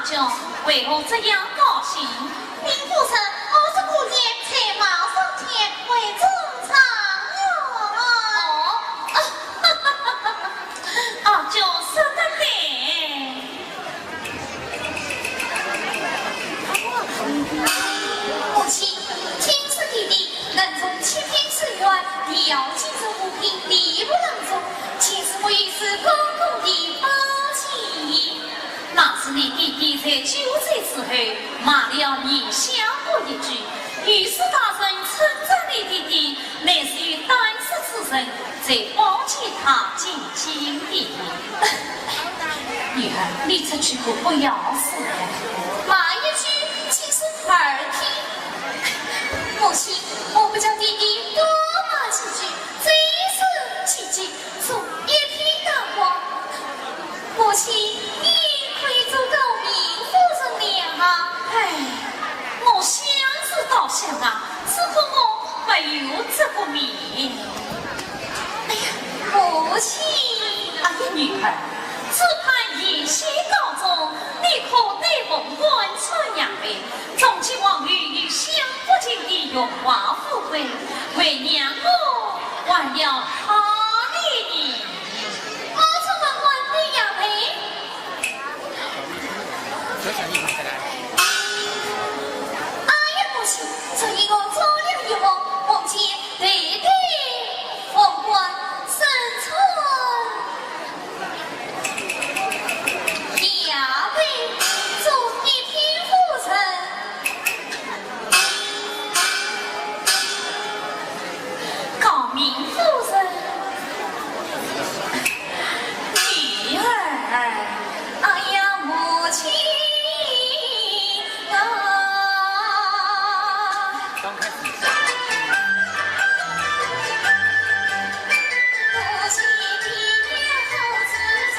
将为何这样高兴？林夫人，50年才貌升天，为中常用。哦，就说得对。母亲，天师弟弟能从7品之外，你要谨守五品，力不能中。其实我也是公公的宝器。那是你弟弟在9岁时候骂了你相过一句，于是大人称赞你弟弟乃是于胆识之人，才保起他进京的。女儿，你这句话不要死呀！骂一句，轻声耳听。母亲，我不叫弟弟多骂几句，最是奇迹，从一品大光。母亲，你可以做到名夫人了啊！哎，我想是倒想啊，只可我没有这个命。哎呀，母亲！哎呀，女儿，只盼言行告终，你可对凤冠穿杨杯，终其望与与相不尽的荣华富贵，为娘我还要他你。我出凤冠对杨梅。哎呀，母亲，昨夜我做了一梦，梦见对对凤冠身穿杨梅，做一品夫人。高明夫人，女儿，哎呀，母亲啊！母亲的年后之上，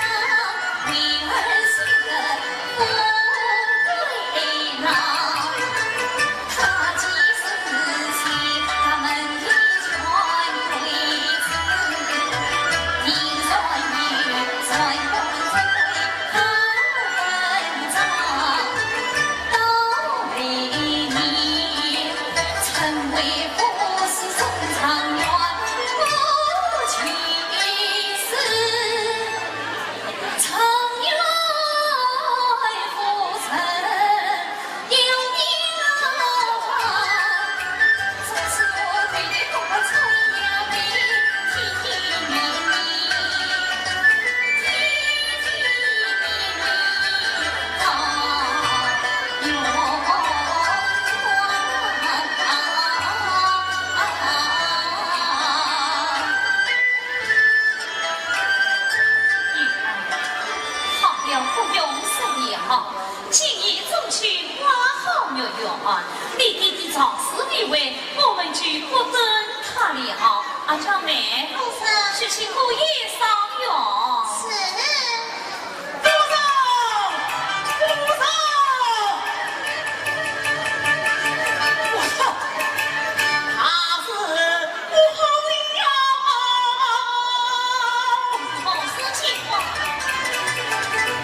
女儿是个富贵郎。他既是亲他们的权贵子，你算女算公尊贵好文章，都为你成为不是中常院不去世，常院夫人有名望，总是我对你多穿杨梅，体体面面，体体面面到永女儿，好了不用生也好，今夜中去花好月圆，你弟弟早死未为，我们就不等他了。阿娇妹，夫人去请姑爷上药。是。夫人，夫人，我操，他是不好呀！某事情况，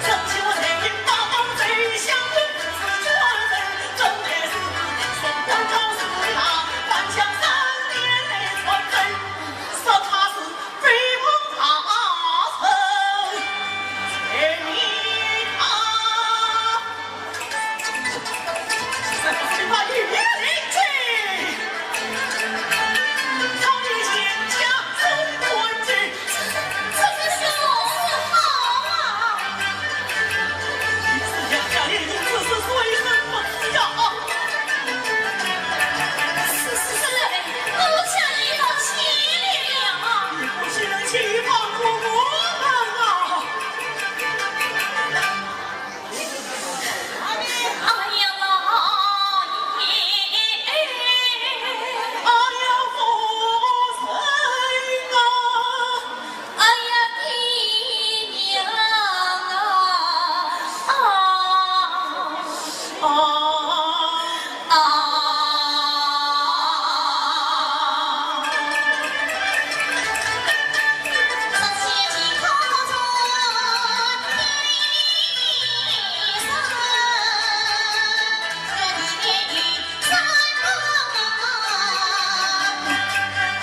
曾经我曾经大刀贼相公是传人，真的是双关高是他翻墙3年的传人，说他是飞鹏他。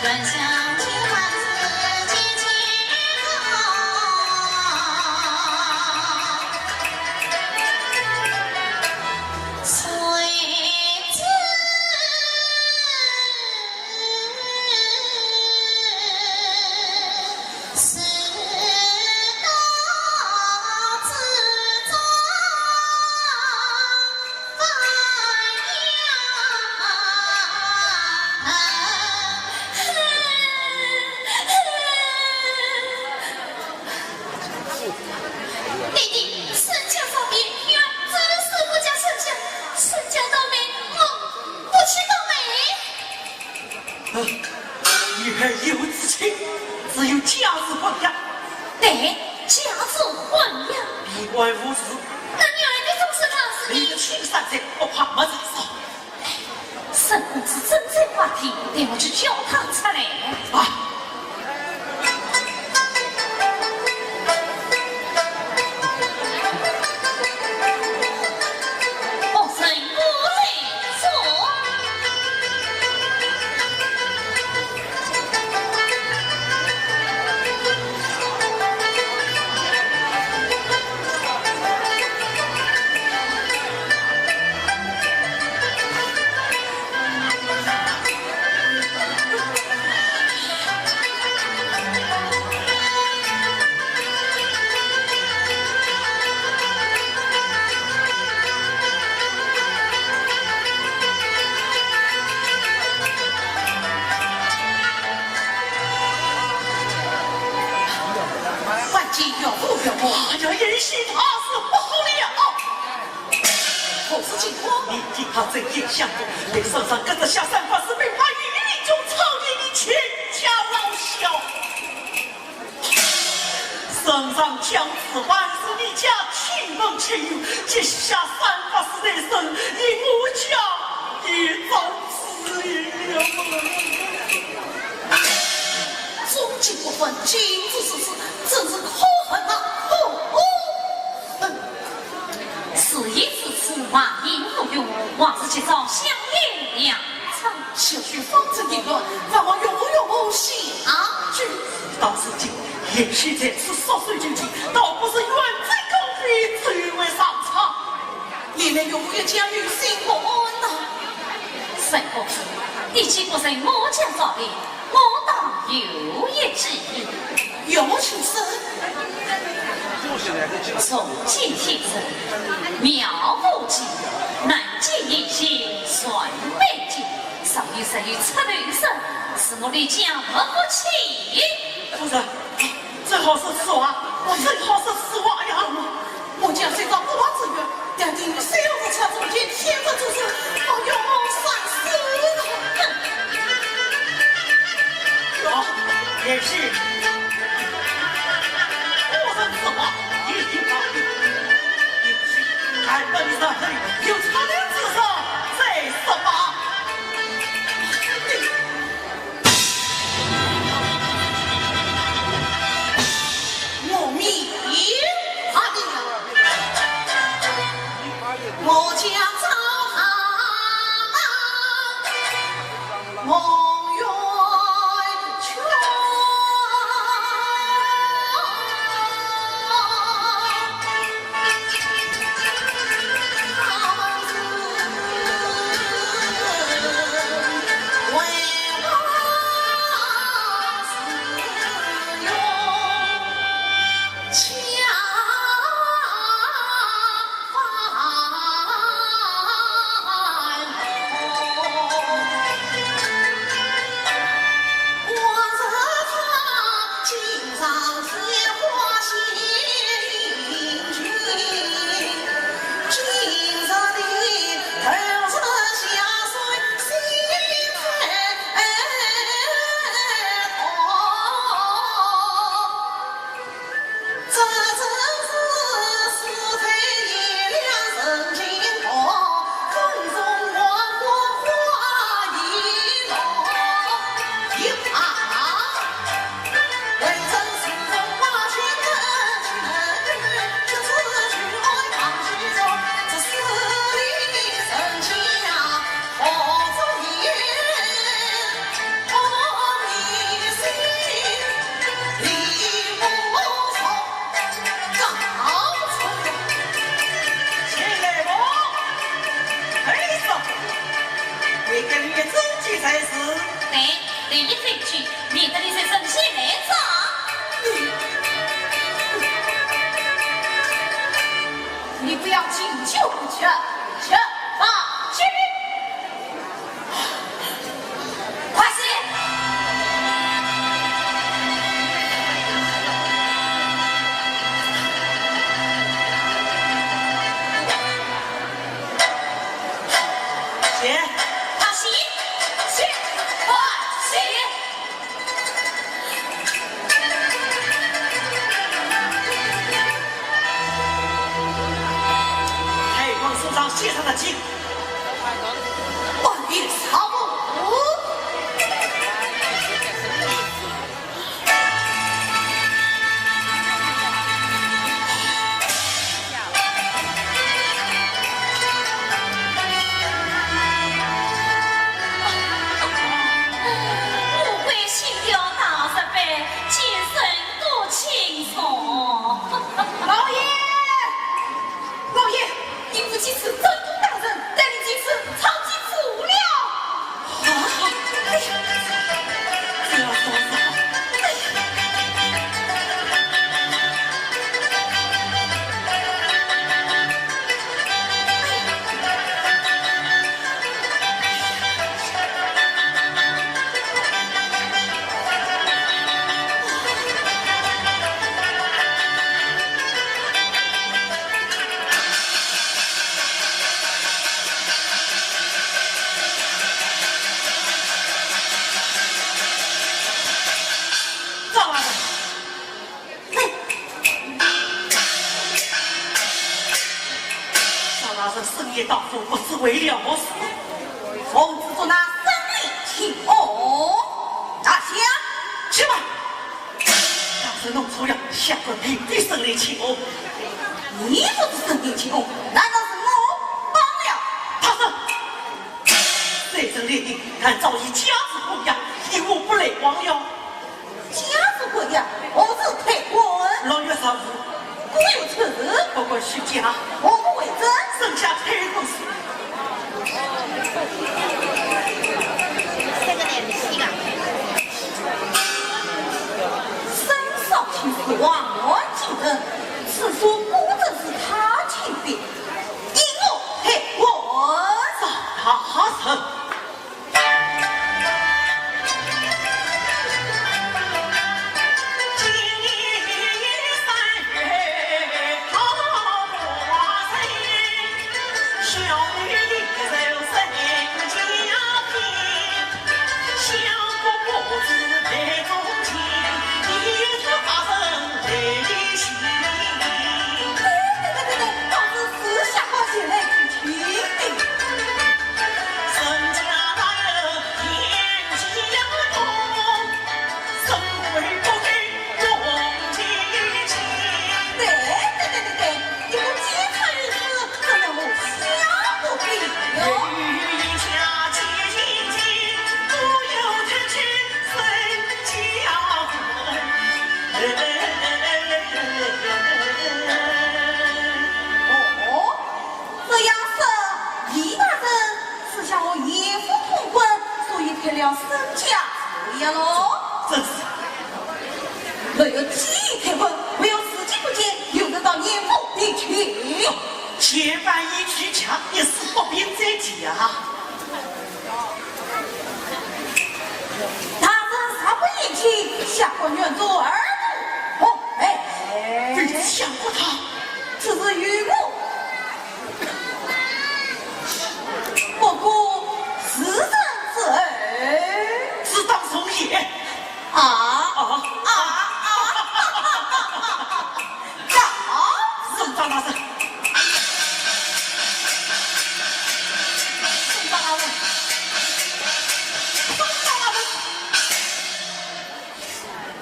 转向青汉子节节高，随子四道自在发弟弟，圣驾方面，原真是我家圣驾，圣驾到美，我不去到美。女儿有之情，只有家之混养，对，家族混养。闭关无事。那女儿的总是他是你你，青山在，我怕没在少。沈公子真正话题，带我去教堂出来。啊！我沈过来说。万金有不有我？这人心他是不好了。何事情况？你听他真言相公，被圣上跟着下山法师被判于狱中，朝廷的全家老小。圣上将此万世你家亲朋亲友，接下山法师的身，以我家也遭指令了。忠君不分，君子之事，真是可恨啊！事已至此，万应无用，王子去找相爷两场，小婿方正淫乱，让我永无下去。到如今，也许这次缩水经济，倒不是远在高飞，最为上场。你们永远将于心不安呐！沈公子，你既不是我家造的，我当有一计。有请神。从今天生，妙不计，南极一线，算北极，少于生于出头生，是我的家不不起。夫人，正好是此话，我正好是此话呀！我将随到不王之约，但定于三五车中间，天着主事，保佑我三思。好，也是。夫人此话一定好。也许看到你上黑，有差点之上，再说吧。我命他定，我将朝他梦圆圈。免得你在生气来找。你不要进就不去，去啊去！快些！姐，快些！去！快些！太皇手上写上的金，万一曹母。不归心调大十倍，今生多轻松。老爷，老爷，应付几次真宗大人，带领几次超级辅料。哎呀，这要多少？赵大人，赵大人深夜到府，不知为了何事？奉旨做那生理请哦，大侠，去吧。大人弄错了，下官必须审理请我。你不是生理请哦，难道是我帮了？他是这阵列定，按照以家之供养，以无不累亡了。家属贵呀，我是太官，老岳上府，古有此，不管徐家，我不为真。剩下太公司。生少卿是王王进人，此说不正是他亲笔，因我太官。大臣。了身价这样喽。真是，若有记忆结婚，唯有时机不见，有得到年富必去。千万一居家，也是不便再提啊。大人啥不义气，下官愿做儿子。哦，哎，未想过他，只是与我。不过时辰之儿，只当从也。宋张大人，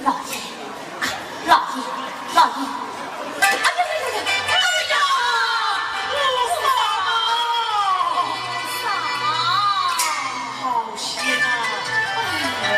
老爷，哎呀，好险啊！哎。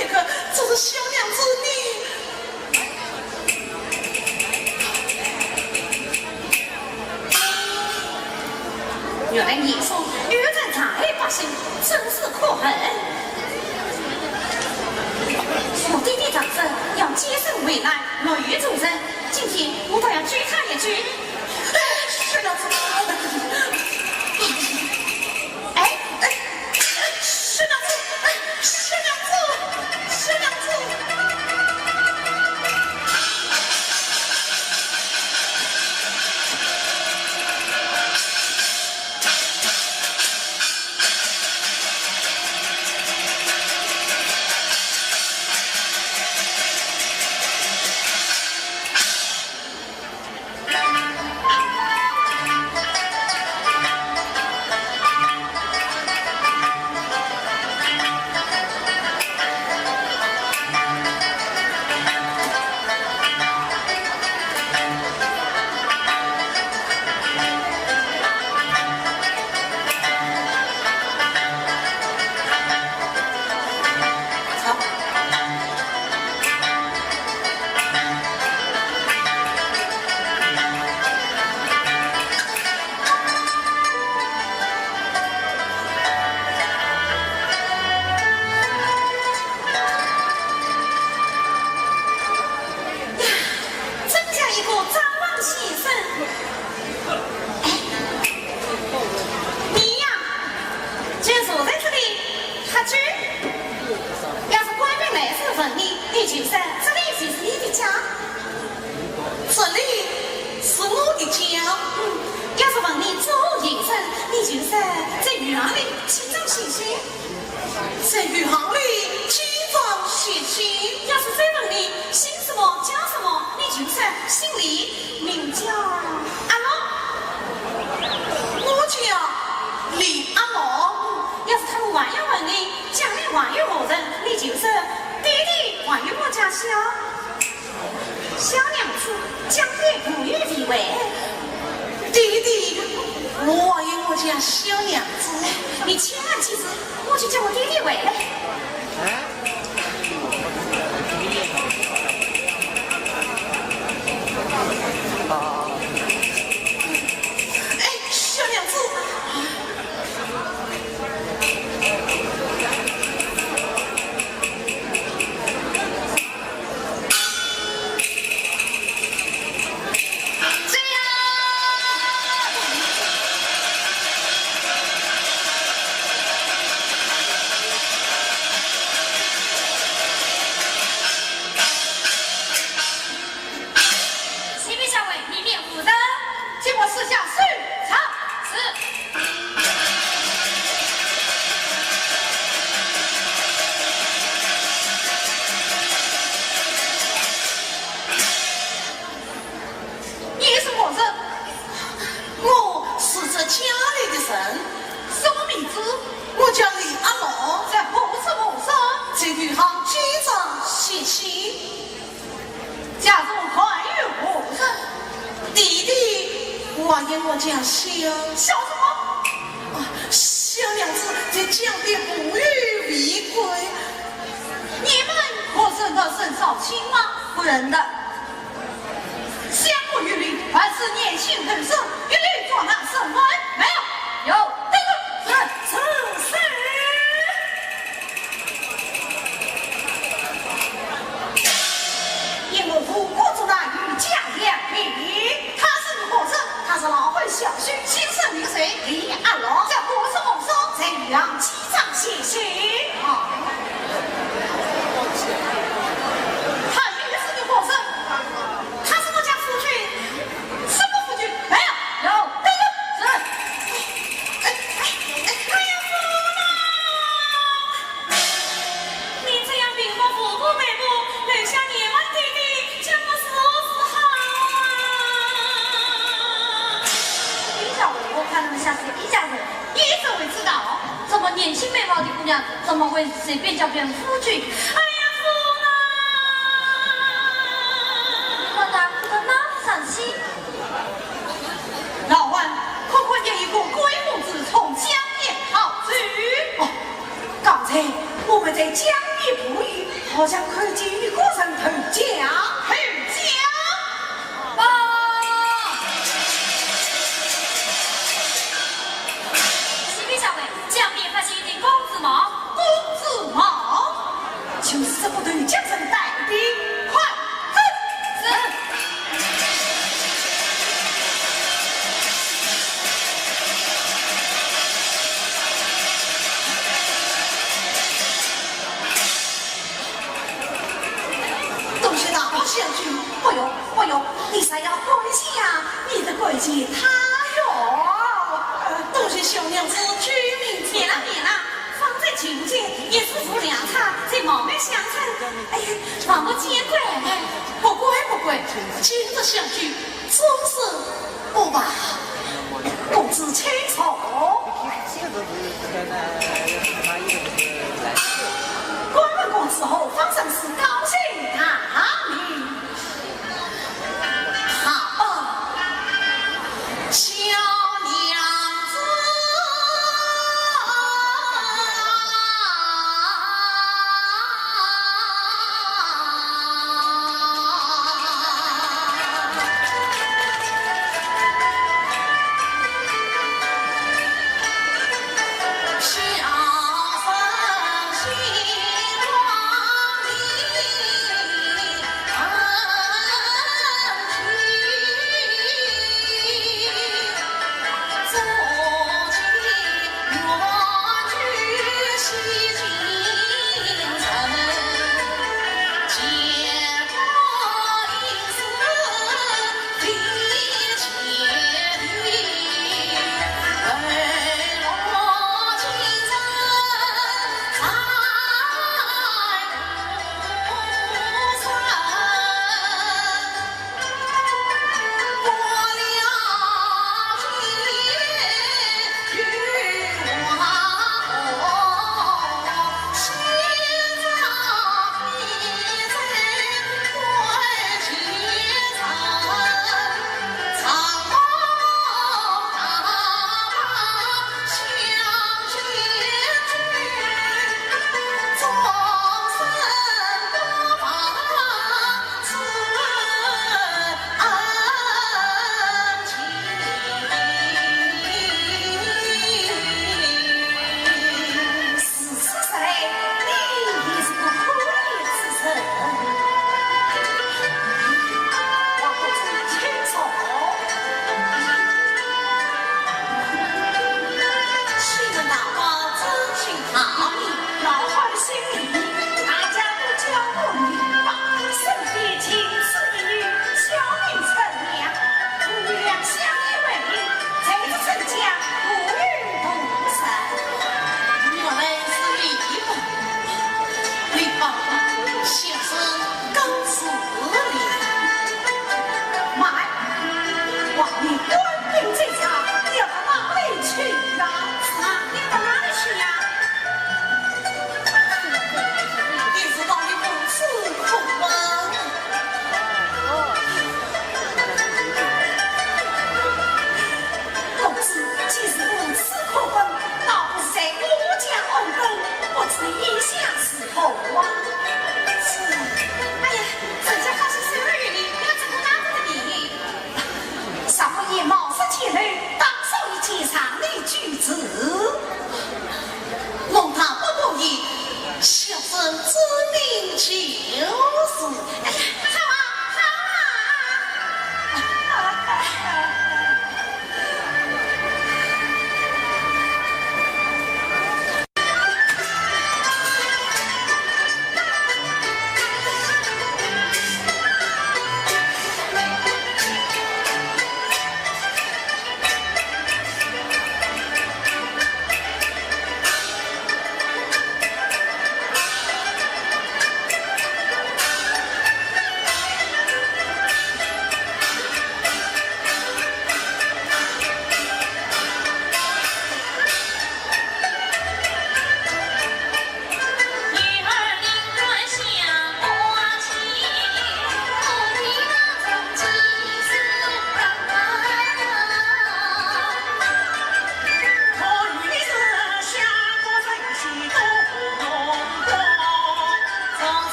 这个就是小娘子你。原来你说女人在百姓，真是可恨。我弟弟长子要接生未来，女主人，今天我倒要追他一追。小娘子。在余杭里起床写信，要是再问你姓什么叫什么，你就说姓李，名叫阿龙。我叫李阿龙。要是他们还要问你家里还有何人，你就说弟弟还有我家小娘子，将对不予地位。弟弟，我还有我家小娘子，你千万记住，我去叫我弟弟回来。哎，小娘子。我叫李阿龙，在何处谋生？在余杭机场写信。家中还有何人？弟弟，我还有我家小什么？小娘子在江边不予违规。你们可是个沈少卿吗？不认得。相不于律，还是年轻人生，一律做那什么？没有，有。他是老会小婿，心生名谁？李阿龙，在何处谋生？在余杭机场写信。他也是个国生，他是我家夫君，什么夫君？没有，有，对了，是。哎呀，夫人，你这样禀报父母内部，留下你们弟弟，将我是好啊！我看他们像是一家人，你怎会知道？这么年轻美貌的姑娘，怎么会随便叫别人夫君？哎呀，夫人，我难过的哪里伤心？老万，可有一个鬼母子从江边逃去？刚才我们在江边捕鱼。好像看见一个人头家。爸，西边小妹，江边发现一顶公子帽，公子帽，就是这部队将人带的，快走！是。东西大宝相去，哎呦，你才要关心呀，你的关系他哟。东西小娘子取名甜面啊，放在酒界也是副凉茶，在冒昧相称。哎呀，王不见怪，不怪，今日相聚，总是不罢。公子请坐。关门公子后方甚是高兴大名。好吧，小娘子。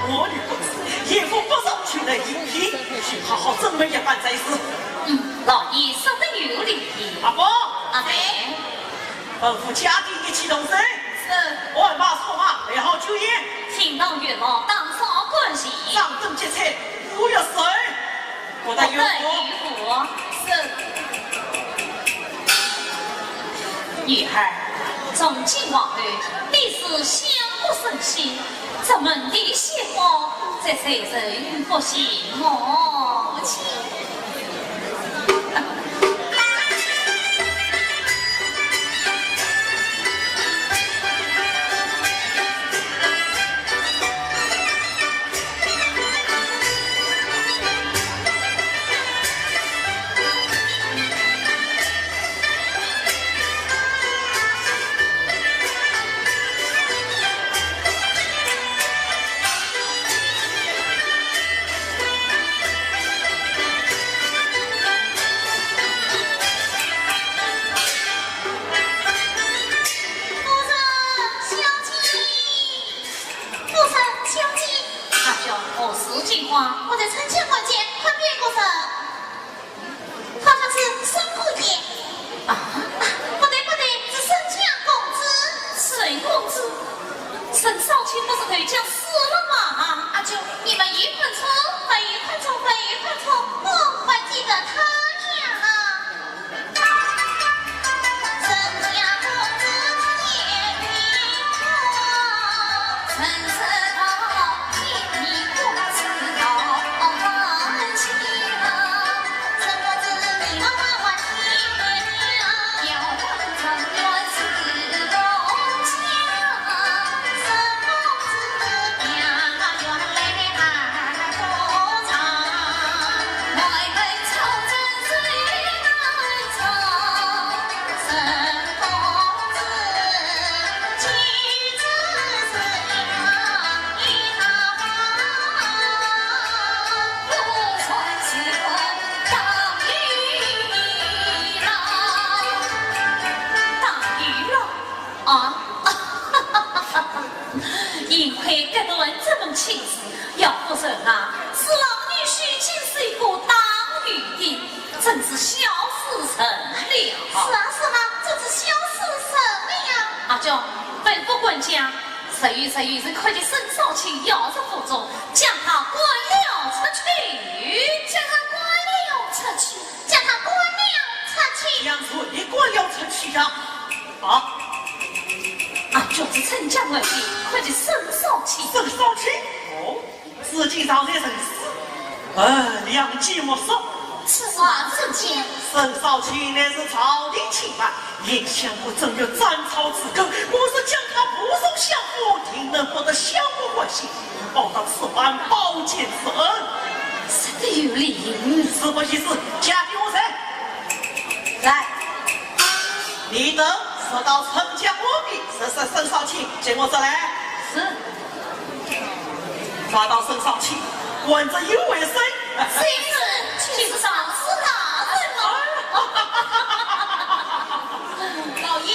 我女公子也不不上去了一批，好好证明一番才是。老爷说得有理。阿伯，阿妹，吩咐家丁一起动身，是万马出马，备好酒宴。听到月老当上关系，上阵结菜，5月10日，我的岳父。是女儿，从今往后必是相互顺心，咱们的媳妇这谁人不行哦？母亲。我在城墙关见看别个人，好像是孙姑爷。不对，是沈家公子。沈公子，沈少卿不是头将死了吗？阿舅，你们一分错，我还记得他呀。沈家公子也迷惑，曾知道天命公子到门前，沈公子你娃娃天亮，要问长远是东家，沈公子娘原来还多长，外门朝针最难藏，沈公子妻子是娘一大把，不传是当玉郎。啊！幸亏这段这门亲事，要不然啊，是郎女婿竟是一个当女的，真是小事成了。是啊，这是小事什么呀？阿娇，吩咐管家，十月是快去沈少卿要是府中，将他关了出去，将他关了出去。将谁关了出去呀？就是陈家外地，快去沈少卿。沈少卿，自己早在生死，两计莫说。此话怎讲？沈少卿乃是朝廷钦犯，也相国正有斩草之根，我是将他不送相府，定能获得相国欢心，报答此番保荐之恩。说得有理。事不宜迟，家给我审。来，你等说到陈家国币，沈少卿，见我这来。是。抓到沈少卿，管着有为谁？其实上是大人了。老爷，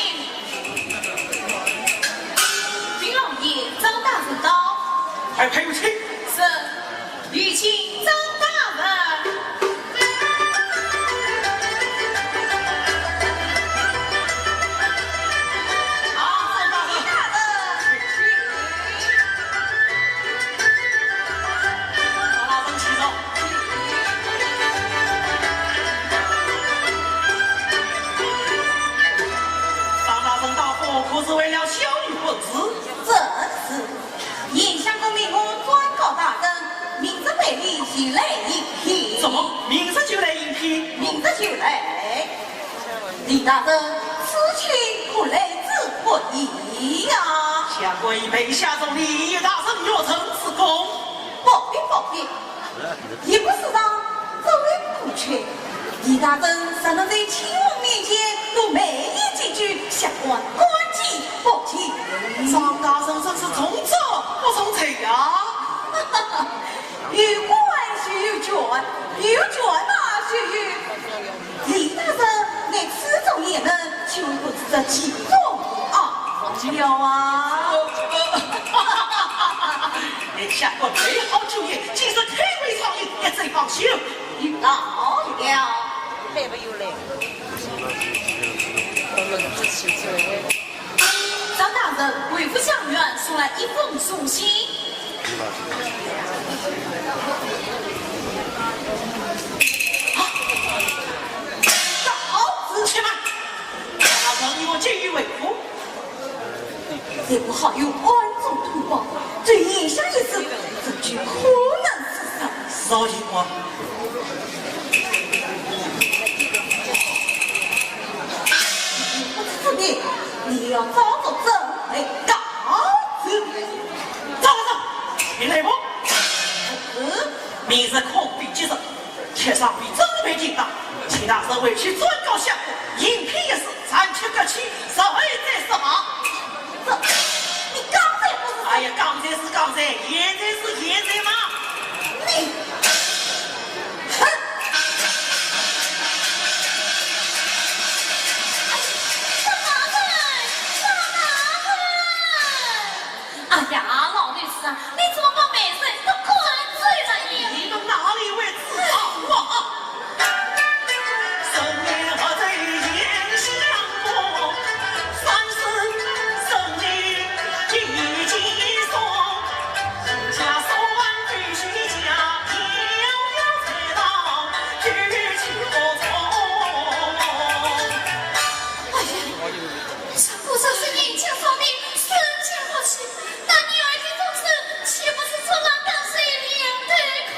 丁老爷，张大人到。还有请。是。有请张大人。可是为了小女不知，这是严相公命我转告大人，明日北里就来一批。怎么明日就来一批？明日就来。李大人，此去不来自可以呀？下跪备下奏李大人若曾此功，不必，也不是让这位不缺。李大人怎能在秦王面前都没言几句，相关关机不起？张大人真是重责不重罪呀！有官须有权，有权哪须有？李大人，你此种也能，就不知这其中了啊！殿下我美好酒宴，今日推位长饮，也贼放心。到了。来不有来？张大人为府相员送来一封书信。到此且慢，大人以我见于为夫。这不好有万众图报，对眼下一事，这句可能是上。少爷我。你要早走正位，告辞。走，你来不？明日空笔即日，帖上比真没听到，请大人回去转告相国，应聘一事，暂且搁起，稍后再说吧。你刚才不是？哎呀，刚才是刚才，现在是现在嘛。你。哎呀，老律师啊，你怎么把美人都灌醉了呀？你们哪里会自豪啊？生年何在燕相国，30生年几几双，家手腕必须家，遥遥才到举起何从？哎呀，这不正是眼前少年身前好戏？那女儿的终身岂不是出了跟谁两对口？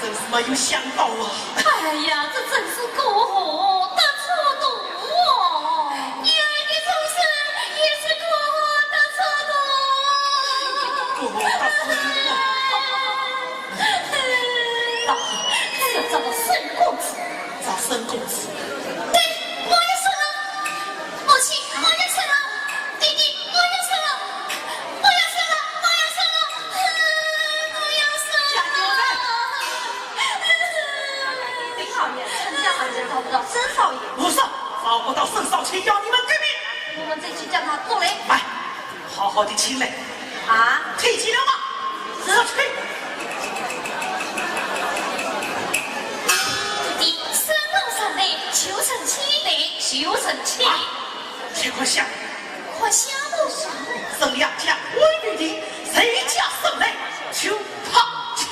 真是没有想到啊！哎呀，这真是过河的错渡哦！女儿的终身也是过河的错渡。过河的错渡。老爷，只有找到沈公子，找沈公子。对，我也是了。母亲，我也是了。弟弟，我也是了。我也是了，我也是了。我也是了。加油林少爷，丞相还是找不到沈少爷。不是，找不到沈少卿，要你们对面。我们这去叫他过来。来，好好的请来。啊？推起了吗？是推。弟，沈公上来，求成亲。对，修成亲。且快想，快想都想。沈两家为女的，谁家生来求他亲。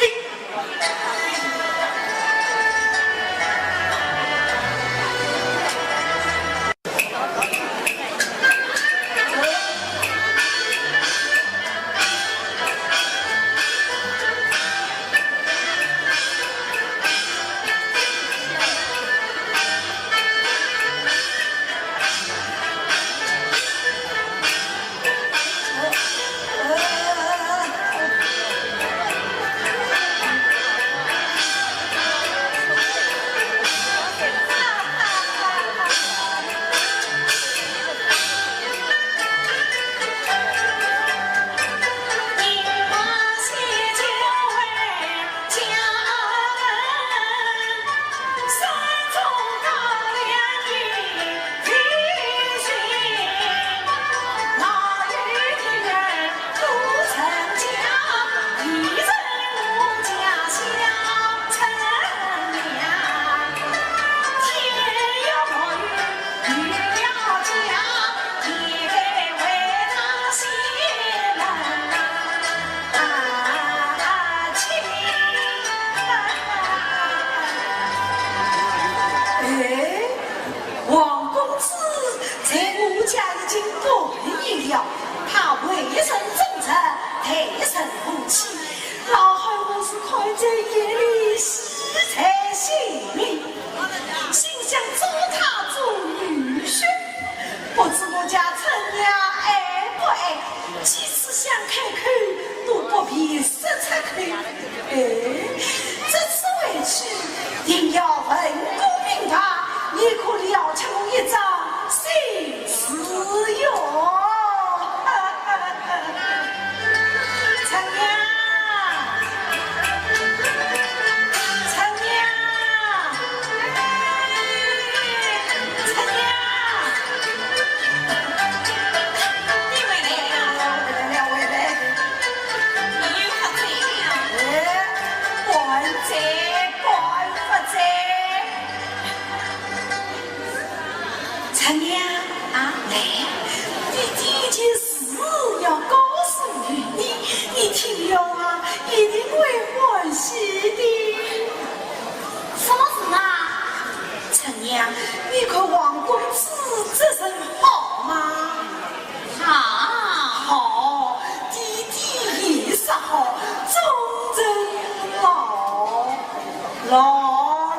老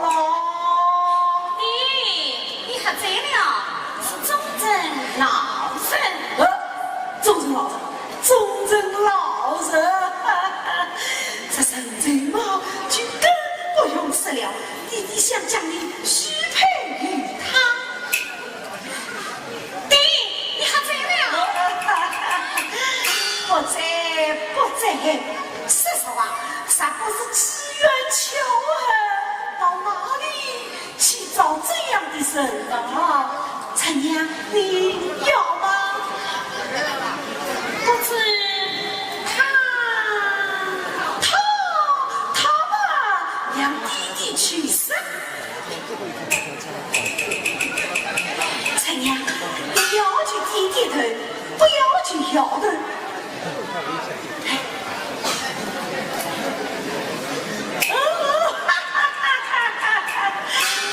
老。你喝醉了，是忠贞老人。忠贞老人，忠贞老人，这身最貌就更不用说了。弟弟想将你许配于他。弟，你喝醉了？不在，不在。说实话，啥不是机缘巧合？到哪里去找这样的人啊？陈娘，你要吗？不知他嘛，让弟弟去生。陈娘，你要去低低头，不要去摇头。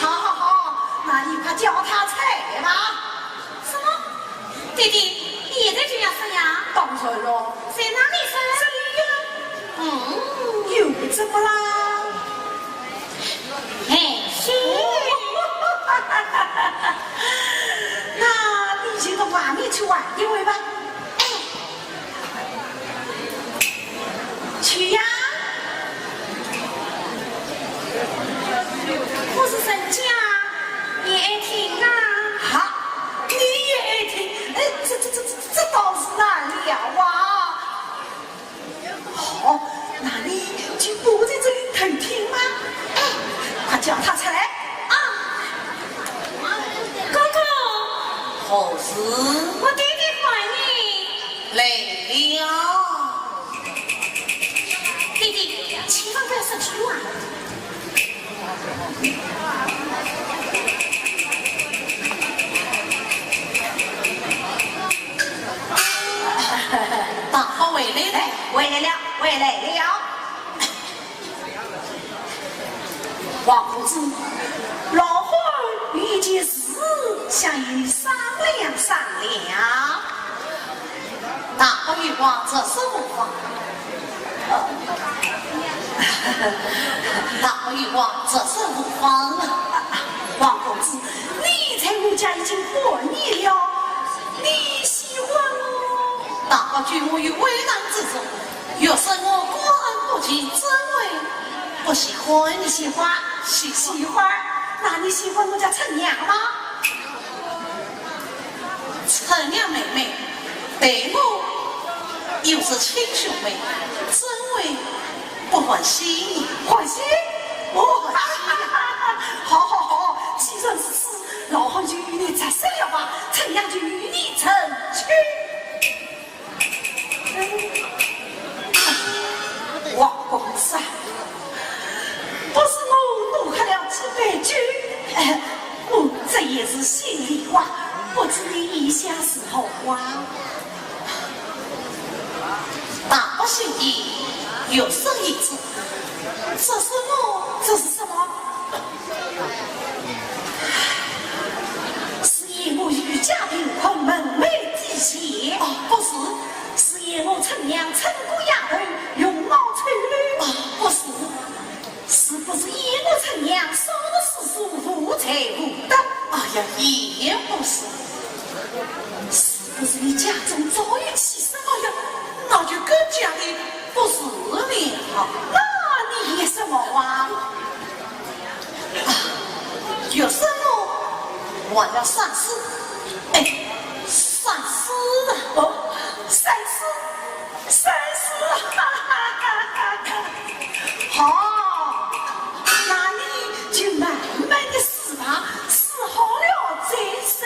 好，那你快叫他菜吧。什么？弟弟，你也在这样生呀？当然了，在哪里生？又怎么啦？哎，是。那你就到外面去玩一回吧。哎，去呀！我是沈家，你爱听啊？哈，你也爱听？哎，这倒是难了啊！好，那你就躲在这里偷听吗？哎，快叫他出来啊！哥哥，何事？我弟弟怀你。来了。弟弟，千万不要说句话。大方回来了，回来了，回来了。王公子，老汉有一件事想与你商量商量。大方与我这是无妨。大方与我这是无妨。王公子，你在我家已经8年了，你喜欢我？大方居我于危难之中，若是我过恩不及，真为不喜欢。你喜欢？喜欢？那你喜欢我家陈娘吗？陈娘妹妹对我又是亲兄妹，真为不欢喜你。欢喜？我欢喜。好，既然是此，老汉就与你结识了吧，陈娘就与你成亲。王公子啊，不是我多喝了几杯酒，我这也是心里话，不知你意下是何话？大不心意，有生一子。这是什么？是因我与家贫困门楣弟媳。不是因我陈娘陈姑丫头容貌丑陋。不是不是因我陈娘少的世俗无才无德？哎呀，也不是。是不是你家中早有起什么呀？那就更加的不是了。那你也什么话？有什么我要善思，善思了。善思，好，那你就慢慢的试吧，试好了再说。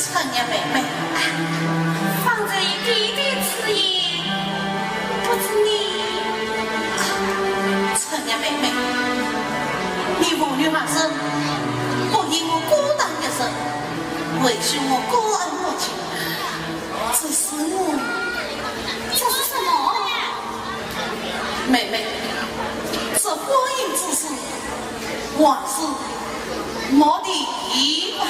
陈年妹妹，方才弟弟之言，不知你陈年妹妹，你母女还生，不因我孤单一生，委屈我孤儿母亲，这是我，这是什么？妹妹，这婚姻之事，万事莫的疑吧。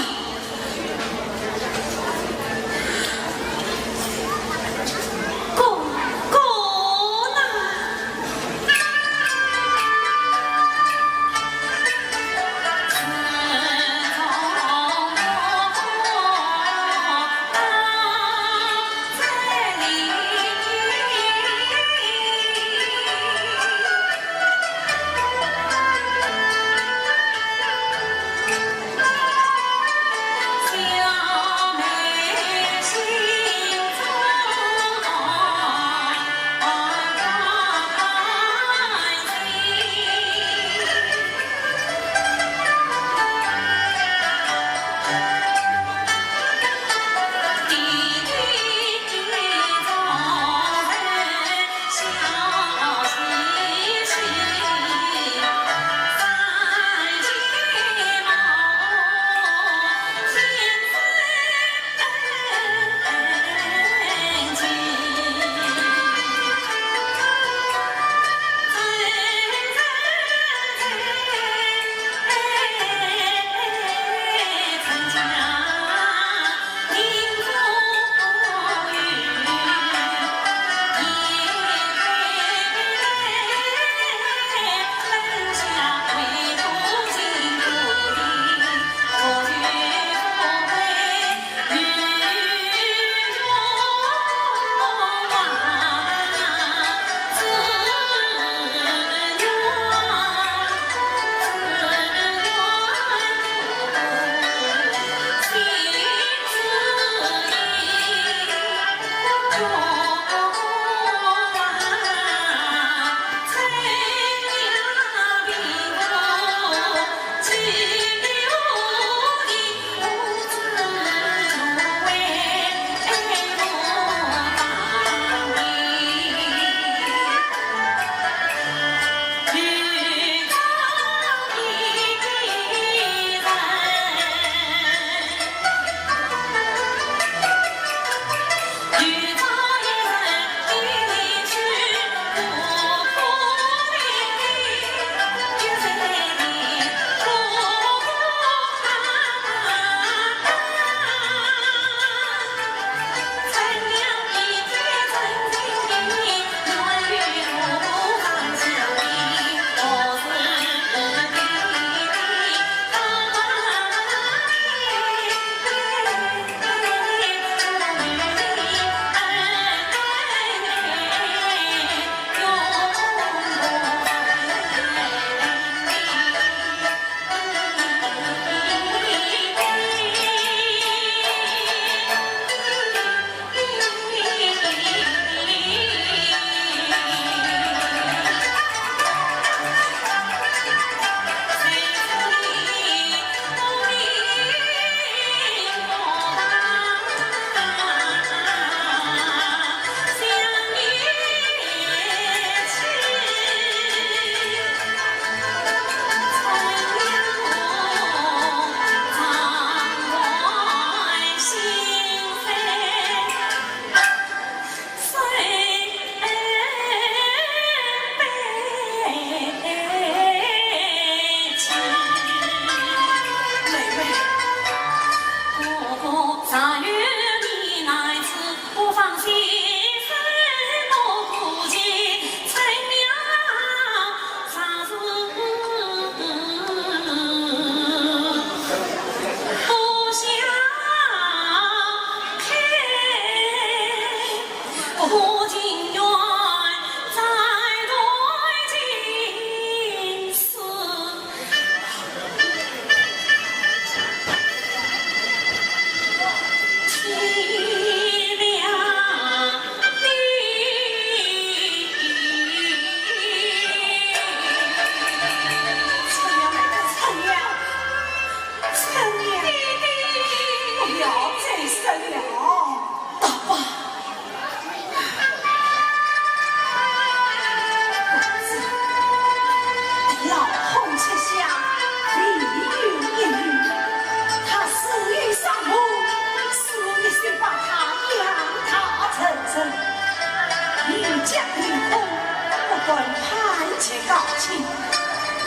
攀结高情，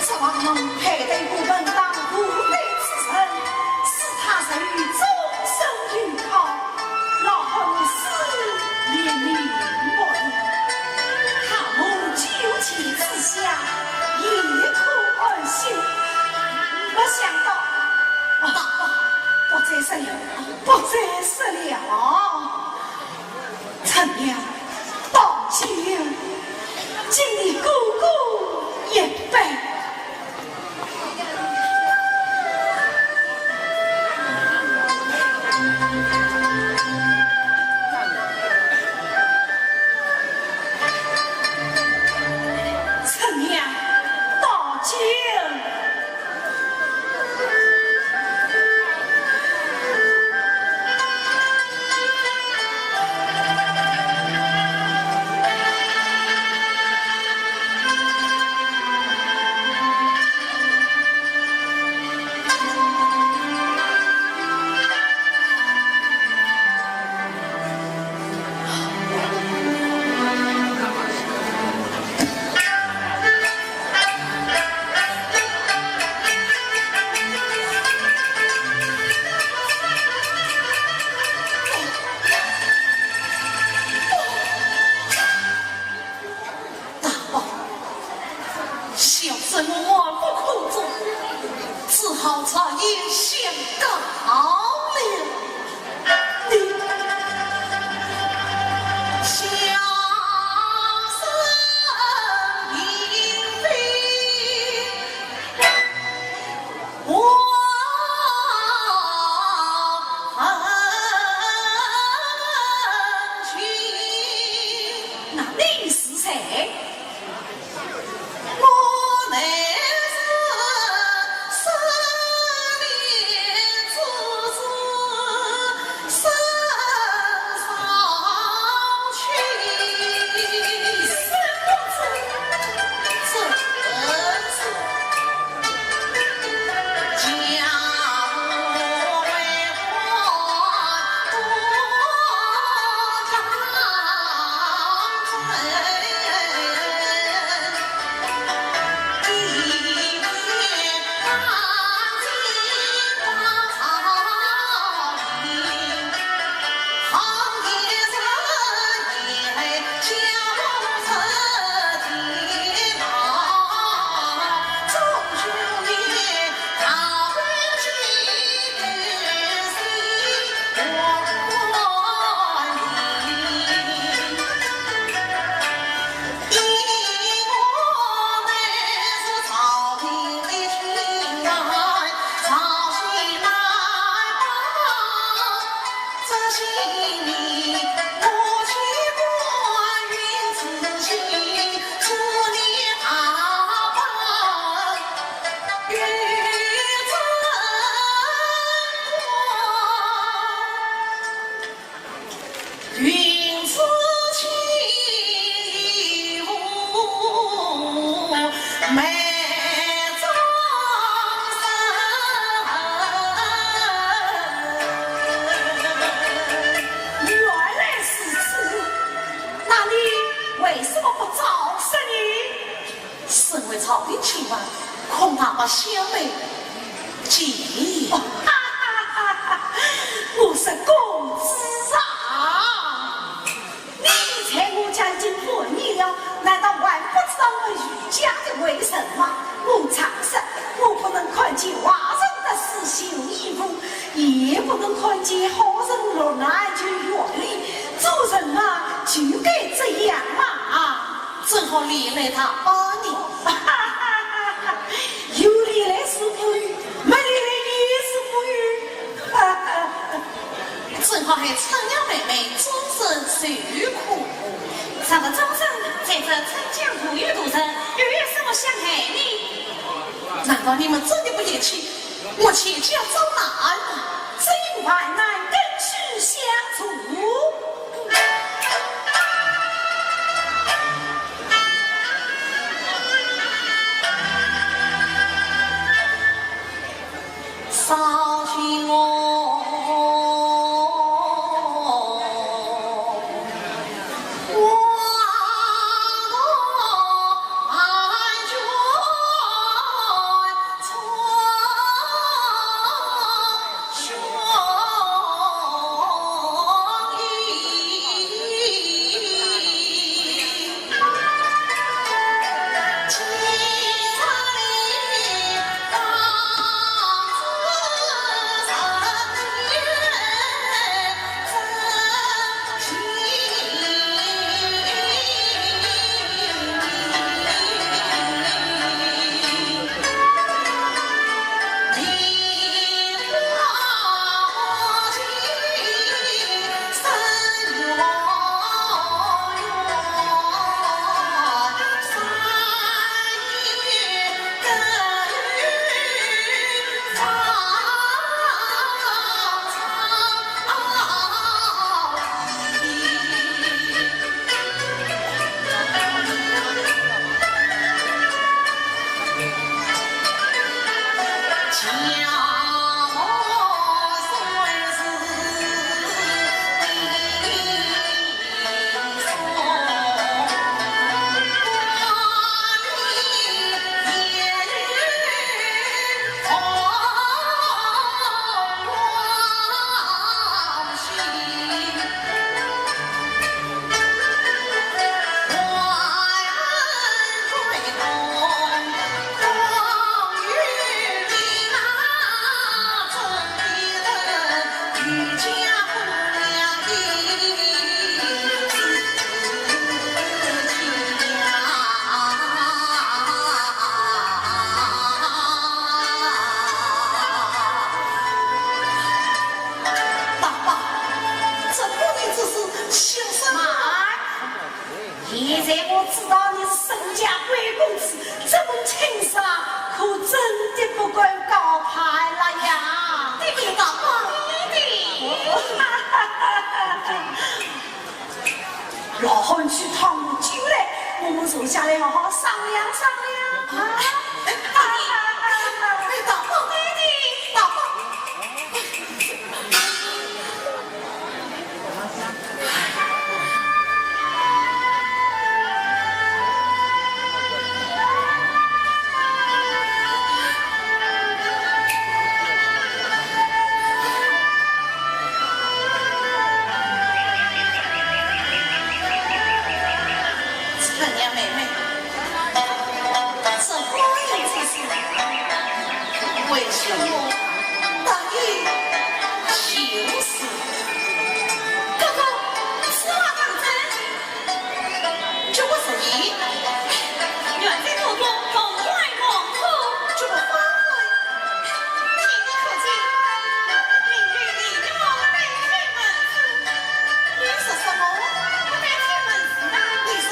指望能配对我们当无对之人，使他生于终生于好，老后死连名莫言。他母救妻之下，一哭而醒，没想到不再生了，不再生了。陈娘，道歉，敬你姑姑一杯。陈娘，道歉。朝廷亲王，恐怕把小妹急。我是公子啊！你猜我将近婚你了，难道还不知道我儒家的为什么？我长生，我不能看见华人的刺绣衣服，也不能看见好人落难就远离。做人啊，就该这样嘛！正好连累他帮你。有理来是不语，没理来也是不语。正好还陈娘妹妹终身受苦。上个终身在这陈江苦与独生，又有什么想害你？难道你们真的不言弃？我前去要走哪？只因患难跟去相处。少听我，我现在我知道你是身家贵公子，这门情杀可真的不敢高攀了呀！你别搞我老汉去烫酒嘞，我们坐下来好好商量商量啊！你搞我弟弟，搞我。陈娘妹妹，这光阴之事，为什么答应就是哥哥，此话当真？就我是你，远在途中逢外蒙苦，就我方位，天地可见，明日你我得天门子，你说什么？我得天门子啊！你说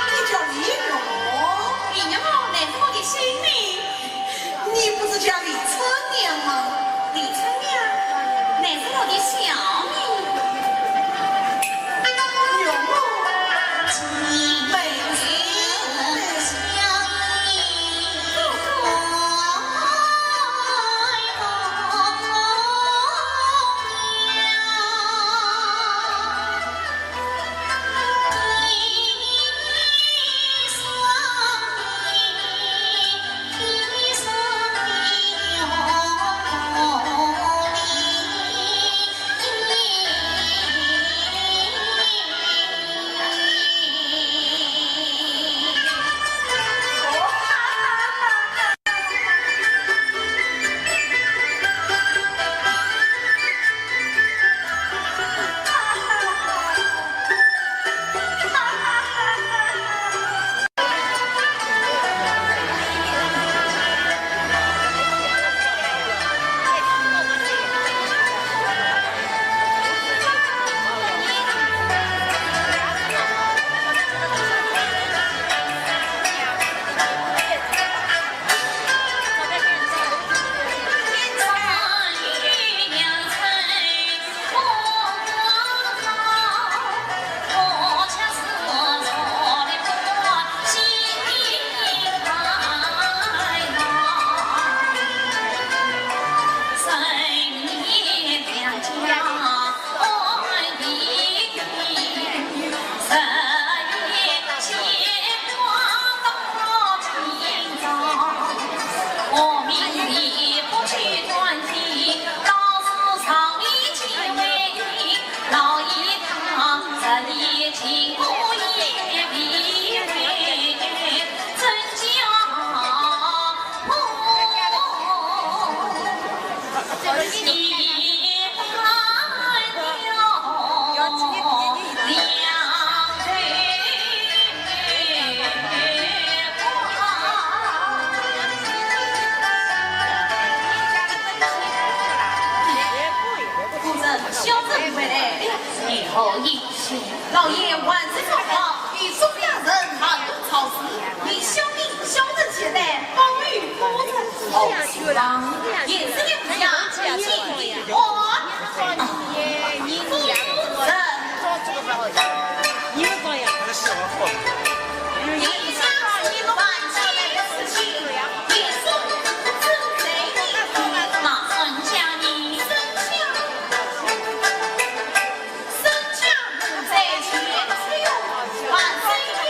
你叫李勇，李娘我乃是我的性命，你不是叫李春娘吗？李春娘乃是我的小命。勇妹妹相依，老爷万岁高高，与众两人谈论朝事，以小民小人接待，方与夫人好希望，也是两家亲我夫人。你们这样可是我错。一家一万起来的事情，也说不知谁的马孙家你生下，生下不在前只有万岁爷，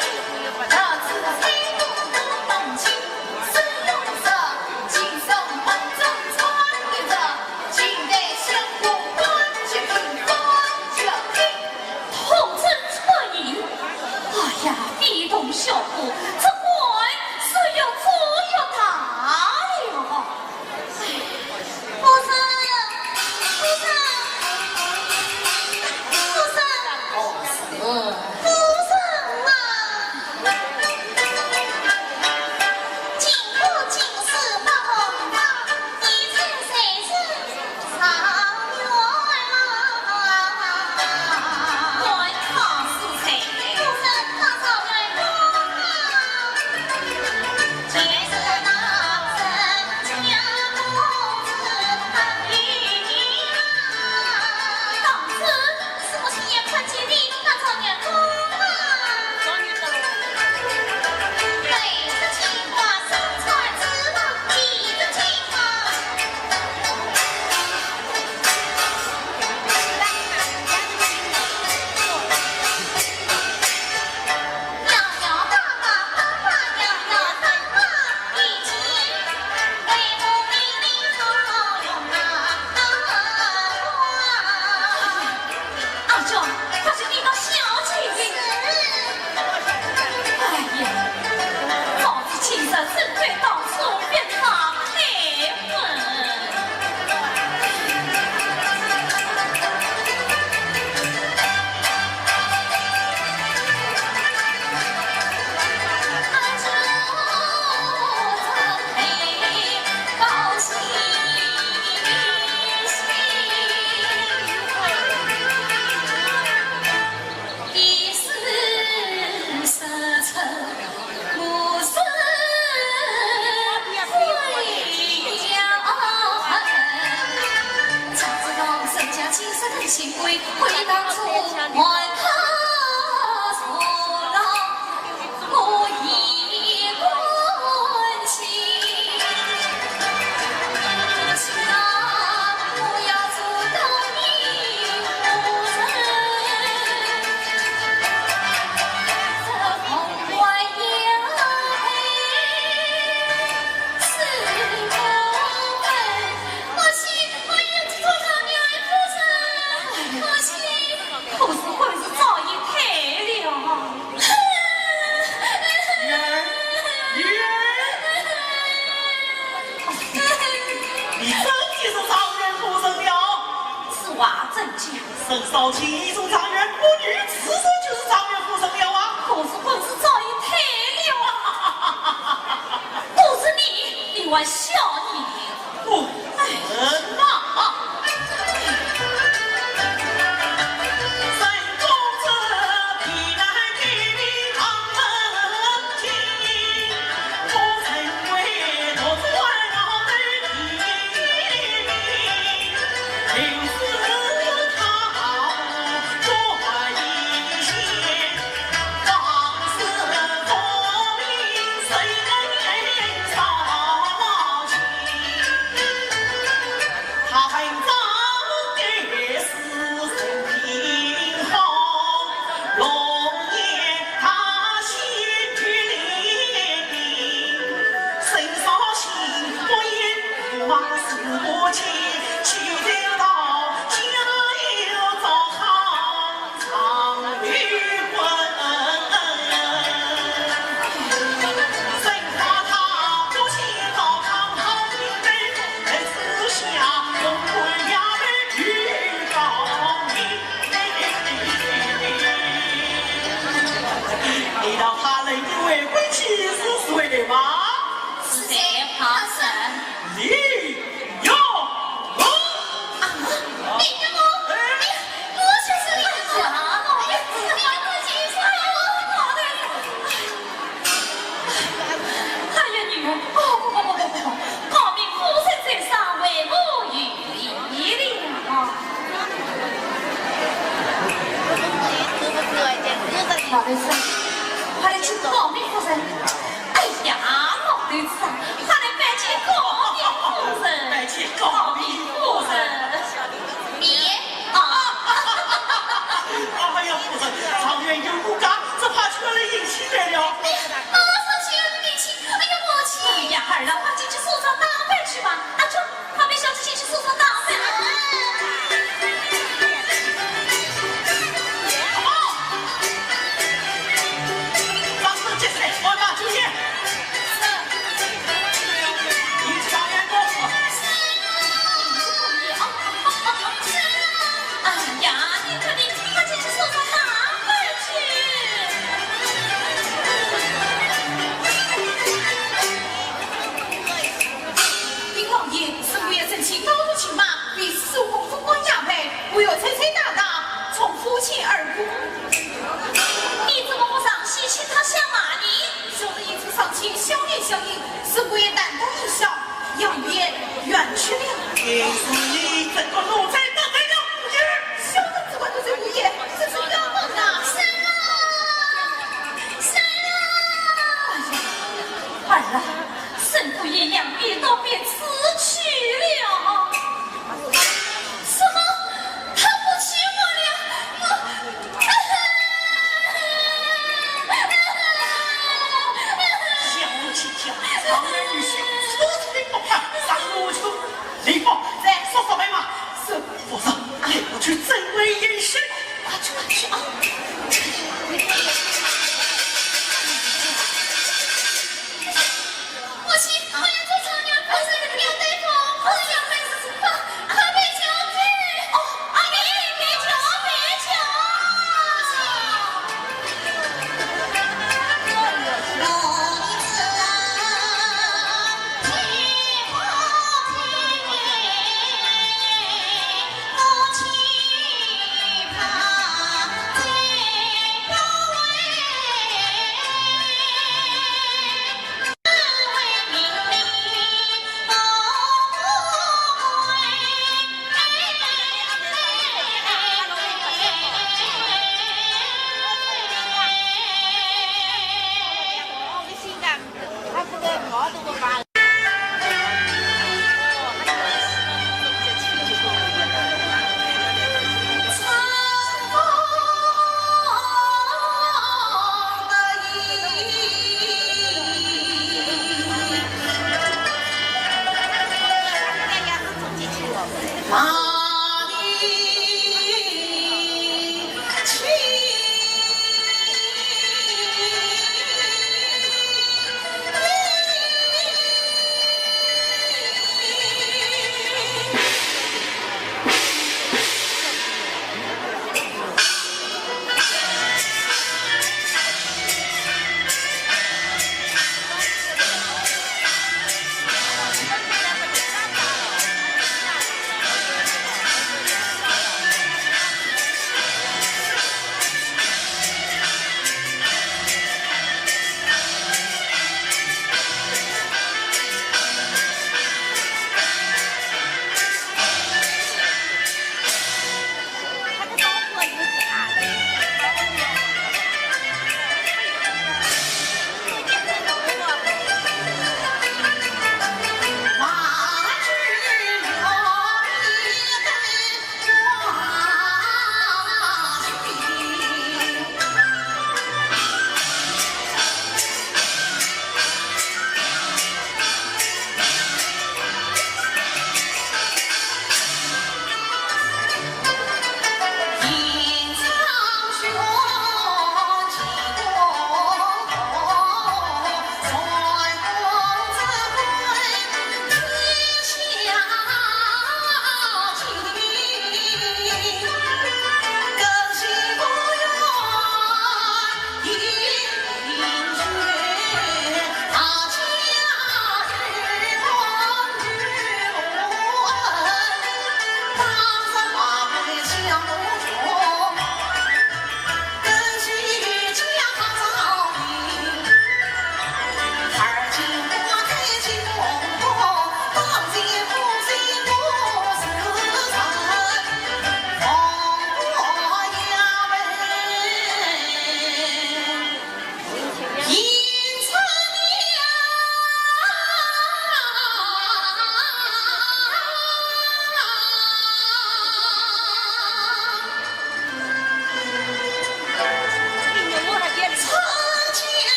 这次才有不动情，是用着今生梦中穿越着。舅，可是你到小姐的。哎呀，老子亲身身退到处变他黑粉。情归回当初，还他所让我一关心。情啊，不要阻挡你无人，这风外烟黑是不分。我妻，我也做他娘的夫人。可惜，可是会是早已退了。你真的是常人不生了。此话怎讲？生少卿一中常人，我女此说就是常人不生了啊。可是会是早已退了啊。不是你，另外笑你。不能嘛！你道他人因为归妻是谁吗？是谁怕神？你有我你跟我，我就是你的啥我也是你的亲生我的。哎呀，女儿，不，高明夫人在上，为母有义了。老头子，快来请高明夫人。哎呀，老头子啊，快来拜见高明夫人。拜见高明夫人。别哎呀，夫人，常人有不干，只怕缺了引起来了。马上去让你请。哎呀，我去。哎呀，儿啊，快进去梳妆打扮去吧。阿忠，快陪小姐进去梳妆打扮。张氏接水，我把酒宴。一起上员工。哎呀，你快点，快进去梳妆打扮去。禀王爷，是我也生气高度请马，与15公主光压配，我有吹吹打打，从夫妻而过。你怎么不上西请他下马呢？小的一出上去，小言小应，是我也淡淡一笑，扬言远去了。也是你这个奴才得罪了夫人。小的只管得罪无爷，这是冤枉啊！儿啊，神不一样，别都别辞去了。什么？他不娶我了？小气家，常人与许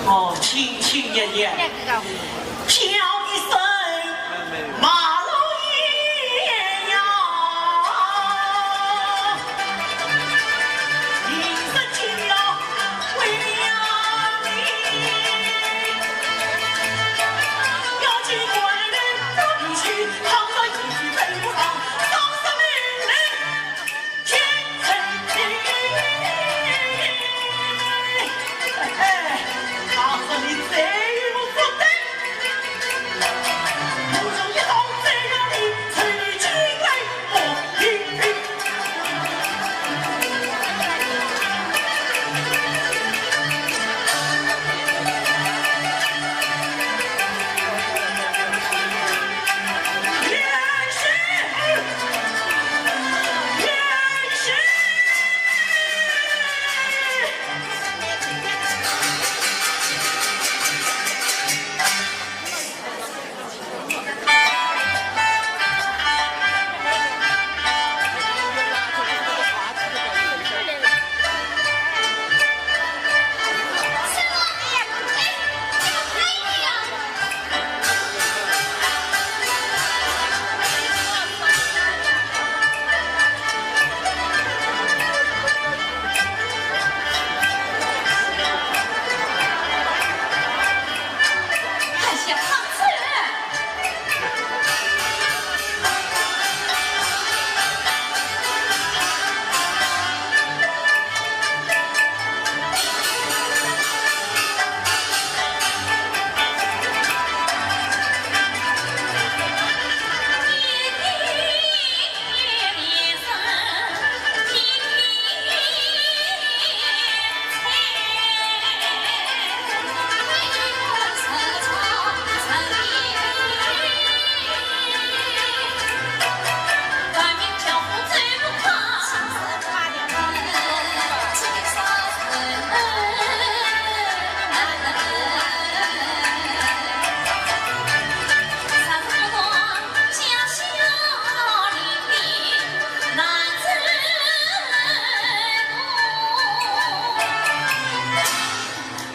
哦，亲亲爷爷，叫一声马老爷呀，一生就要为了你，要去官人到地去，躺在一具坟墓上，当着命令天成地。他和你贼无不对，不就一刀再让你推进来我一笔。连续，连续。还想躺着？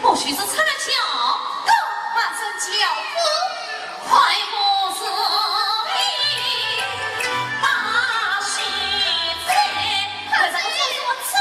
或许是参巧，马上脚步。快不是你大喜在，快让我做成。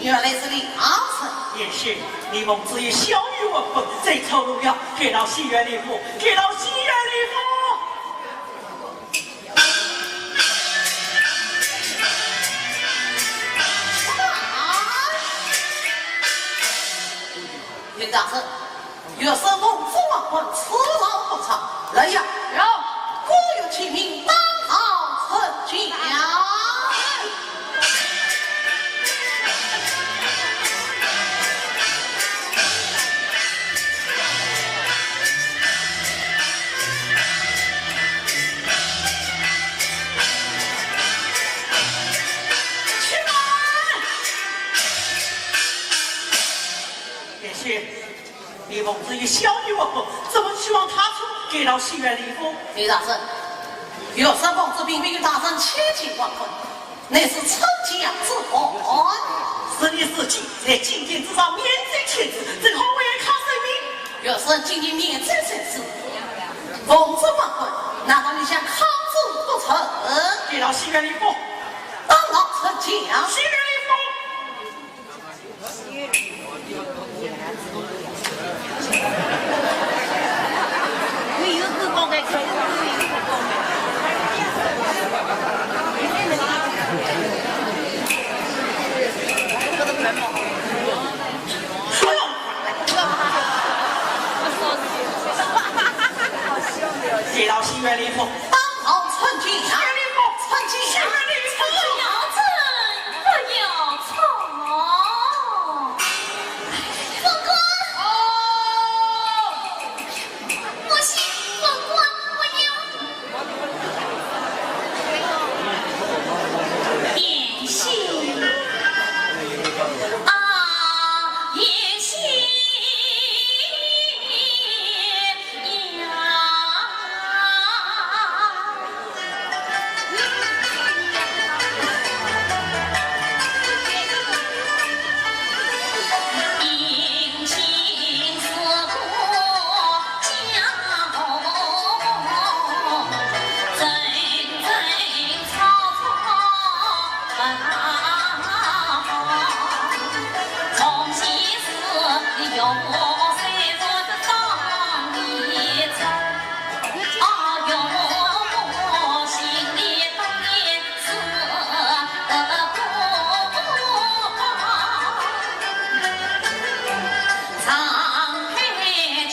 原来是李昂生。也是你蒙子也小于我父，贼丑陋了，给到西园里府，给到西园里府。林长生，有起名当朝成家。李公子与小女王后，怎么希望他出给到西园礼服？李大人，有三公子并非与大人千金万婚，乃是成家之婚。是你自己在金殿之上免罪签字，怎好为人抗生命？若是今日免罪签字，公子万婚，难道你想抗旨不成？给到西园礼服，当劳成家。西园礼服。给到西园礼服，当劳成家。西园礼服，成家。西园礼服。不要争，不要吵。凤官，母亲，凤官，我有。言行啊，言行呀。殷勤似过家红，阵阵草草奔从西寺有谁做的当一走，有我心里当年是长海桥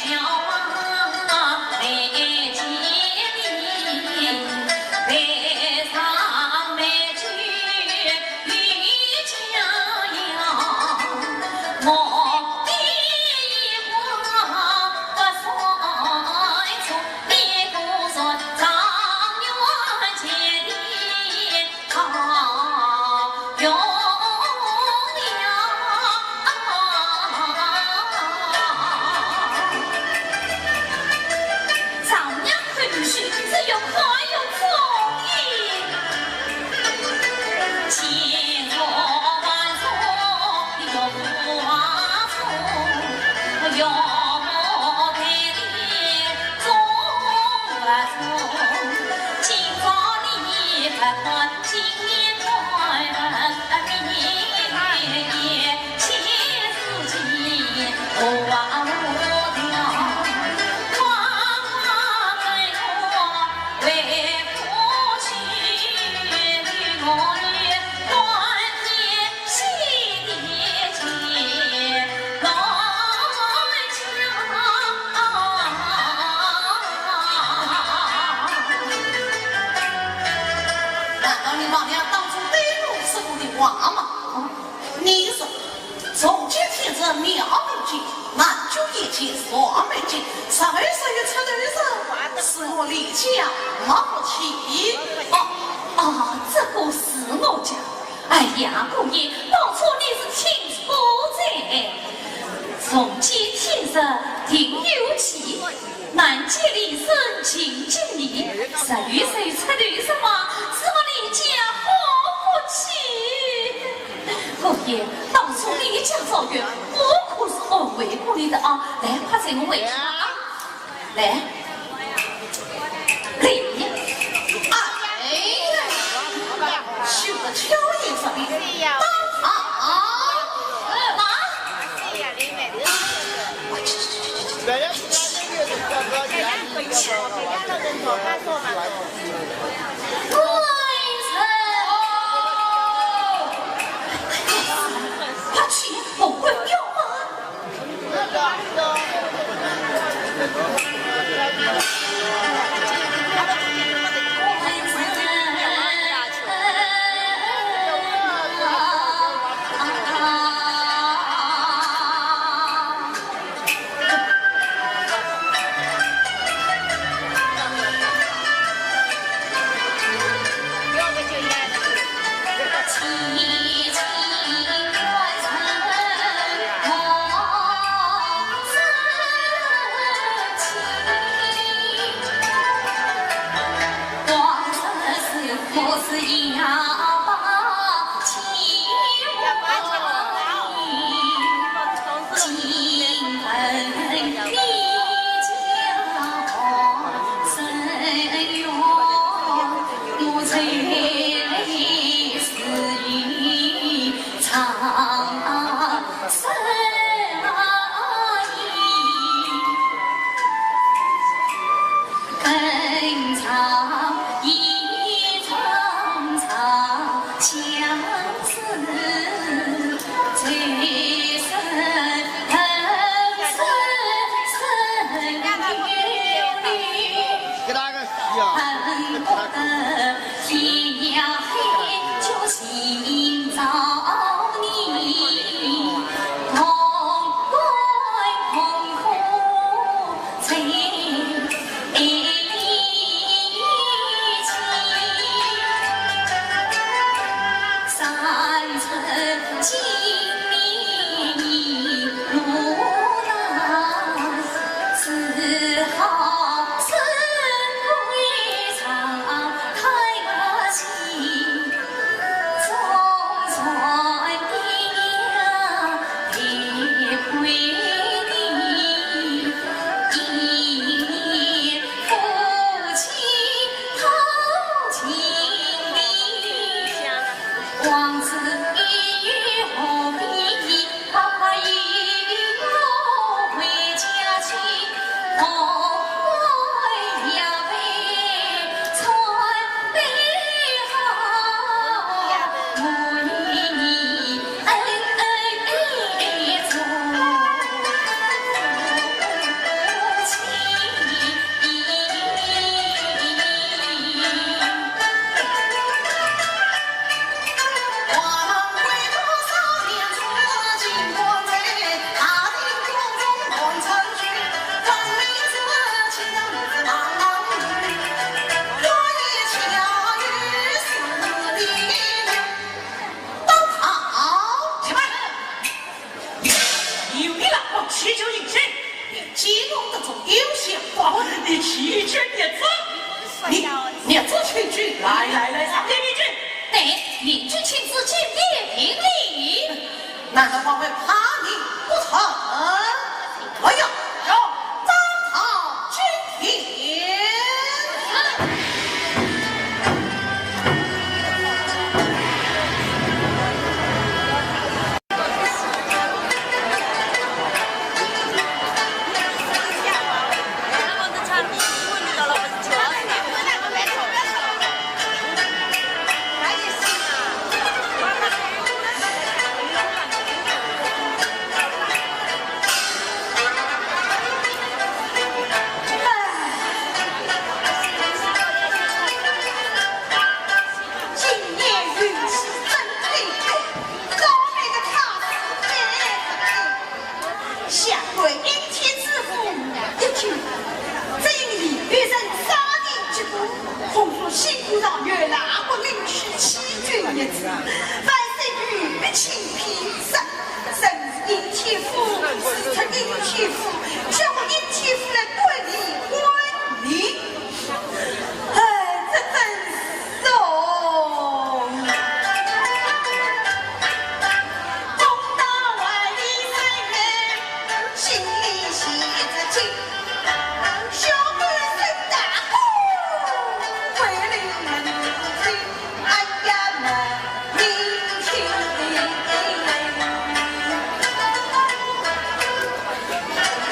来接你，背上美句与佳肴，我的一话不算错，你不说张元杰的好用了。丈娘和女婿只有何有忠义，千错万错有不错，有我陪你中错，今朝你还看今年快明年切自己我话嘛，你说从今天这庙不进，南就一进双没进，上二十一出的人是我李家冒起。这个是我家。哎呀，姑爷，当初你是清楚在，从今天日定有期，南街里生情经理，谁与谁出的什么，是我李家好福气。姑爷，当初李家造月，我可是安慰过你的啊！来，快在我位上啊！来，秀的巧言上面，当快去，我会有吗？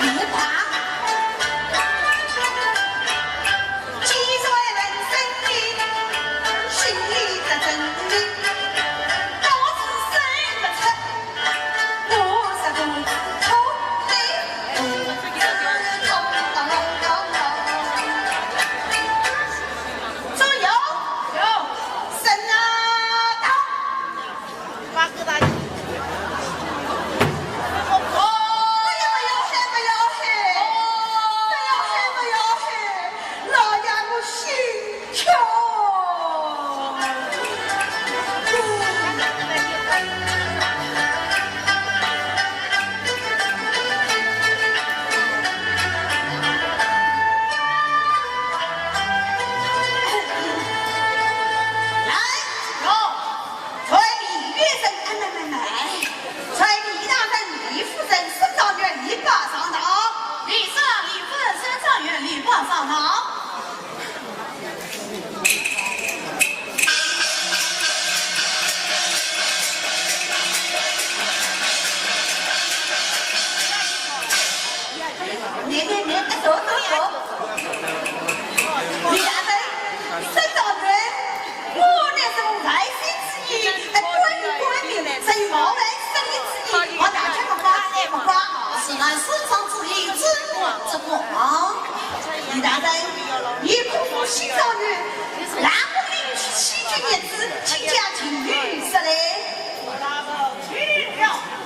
你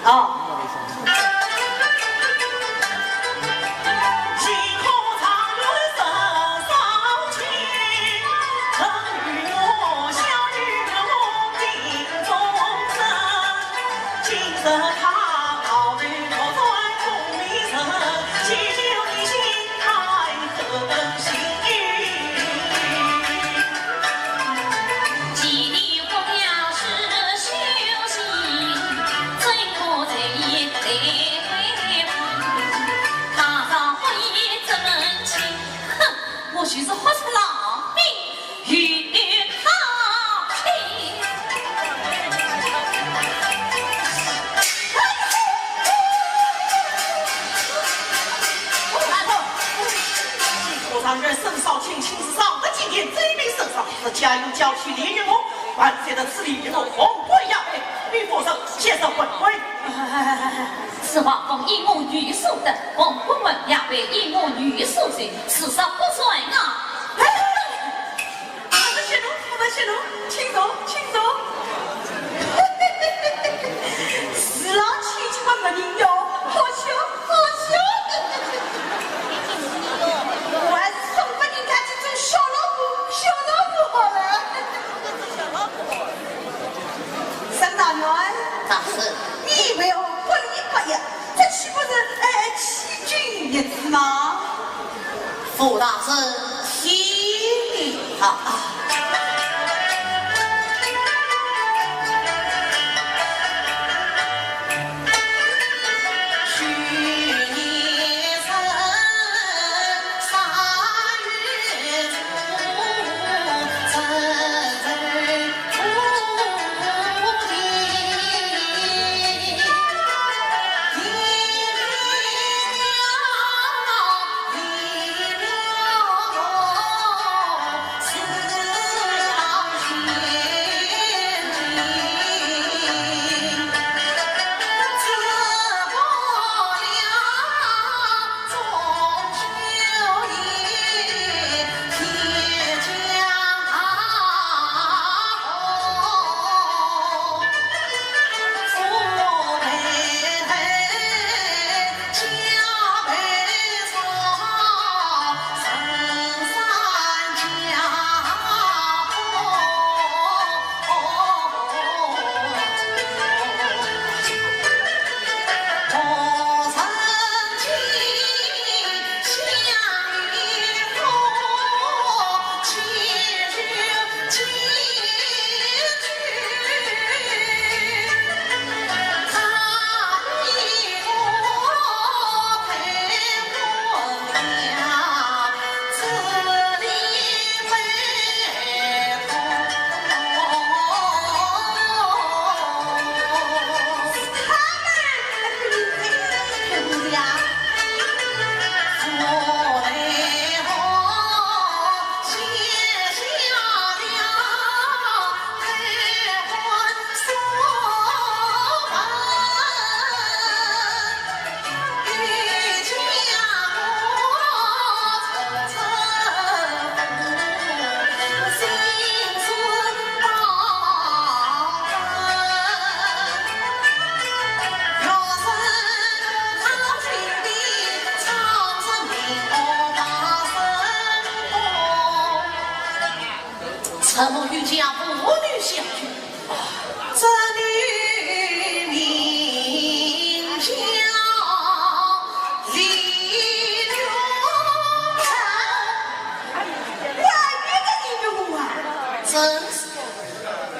哦。家有郊区烈日梦，万岁的此理都红贵呀！吕佛生，先生回归。此话奉一母女属的，奉不问也为一母女属的，此事不算啊！我们先走，我们先走，请坐，请坐。死了气气我没人要，好笑，好笑。我还送给你看这种小老虎，小老虎好了。沈大元，大师，你以为我不理不呀？这岂不是欺君一子吗？傅大师，请你好。怎么与家父女相聚？这女名叫李荣兰，外面的李荣啊，真是，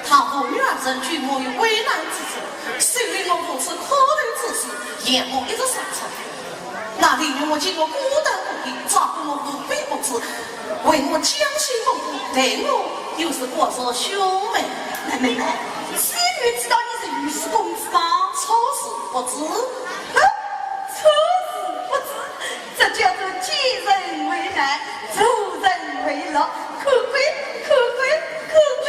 他和女儿真举我于危难之中，虽然我如此可怜之事，也我一直上场。那李荣我见我孤单无依，照顾我无微不至，为我将心奉护，对我又是过着兄妹。妹妹，子女知道你是御史公子吗？丑事不知，丑事不知，这叫做己人为难，助人为乐，可贵可贵可贵。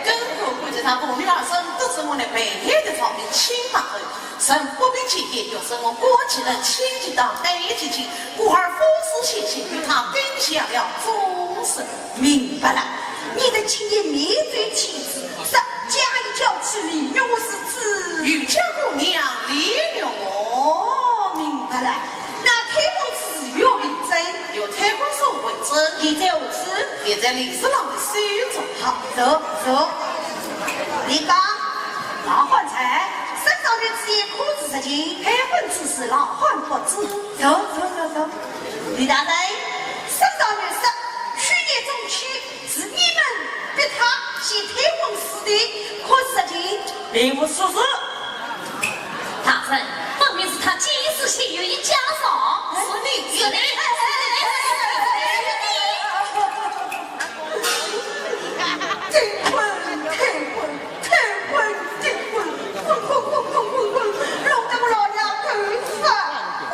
更何况这他父女二生都是我的白天的方面亲妈儿，生不比姐姐，又是我过继人亲戚到爱姐姐，故而夫死谢谢与他定下了终身。明白了，你的今夜灭罪妻子，是加以叫起李玉我是指玉家姑娘李玉我。明白了。那太公子岳为真，由太公所为真，现在何处？也在李四郎的手中。好，走走。李刚，老汉才，身上的职业可知实情，开荤之事老汉不知。走走走走。李大人，身上的事，去年中期是你们逼他写太公司的，可是实情并不是事。大人，分明是他今世幸运一家嫂，是你是你。订婚，开婚，开婚，订婚，混，弄得我老娘头发昏。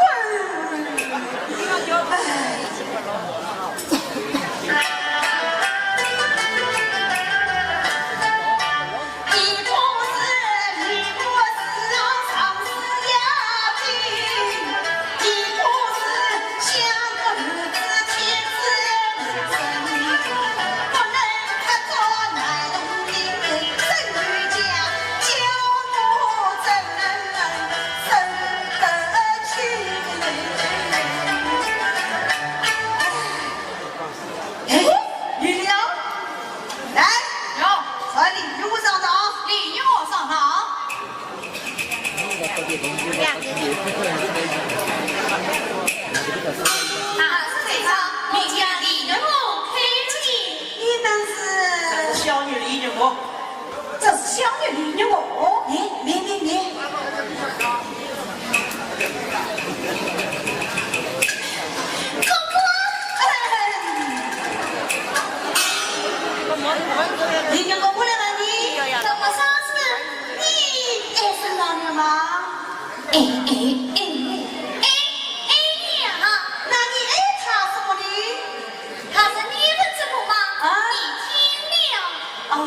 这是小女李玉我，你，公公，李玉我过来问你，怎么上次你爱上老娘吗？哎呀，那你爱他什么呢？他是你们之母吗？啊你听了。哦。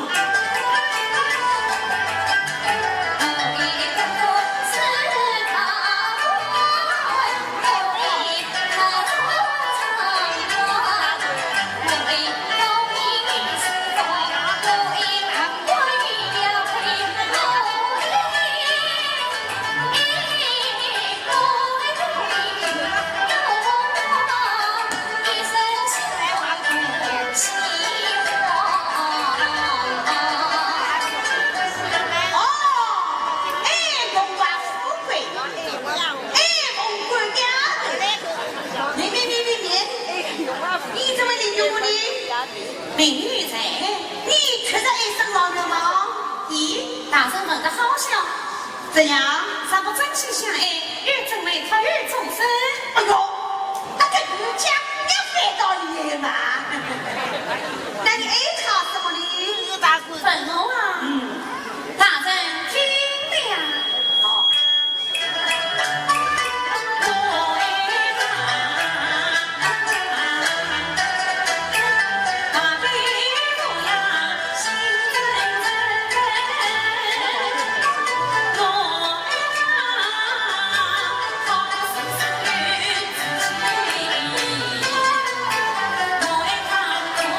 明玉在，你确实爱上老娘吗？咦，大人问得好笑，怎样？咱不真心相爱，与真美他与众生。哎呦，那个人家也反道理嘛。那你爱他什么呢？大姑愤怒啊！大人听了。好。我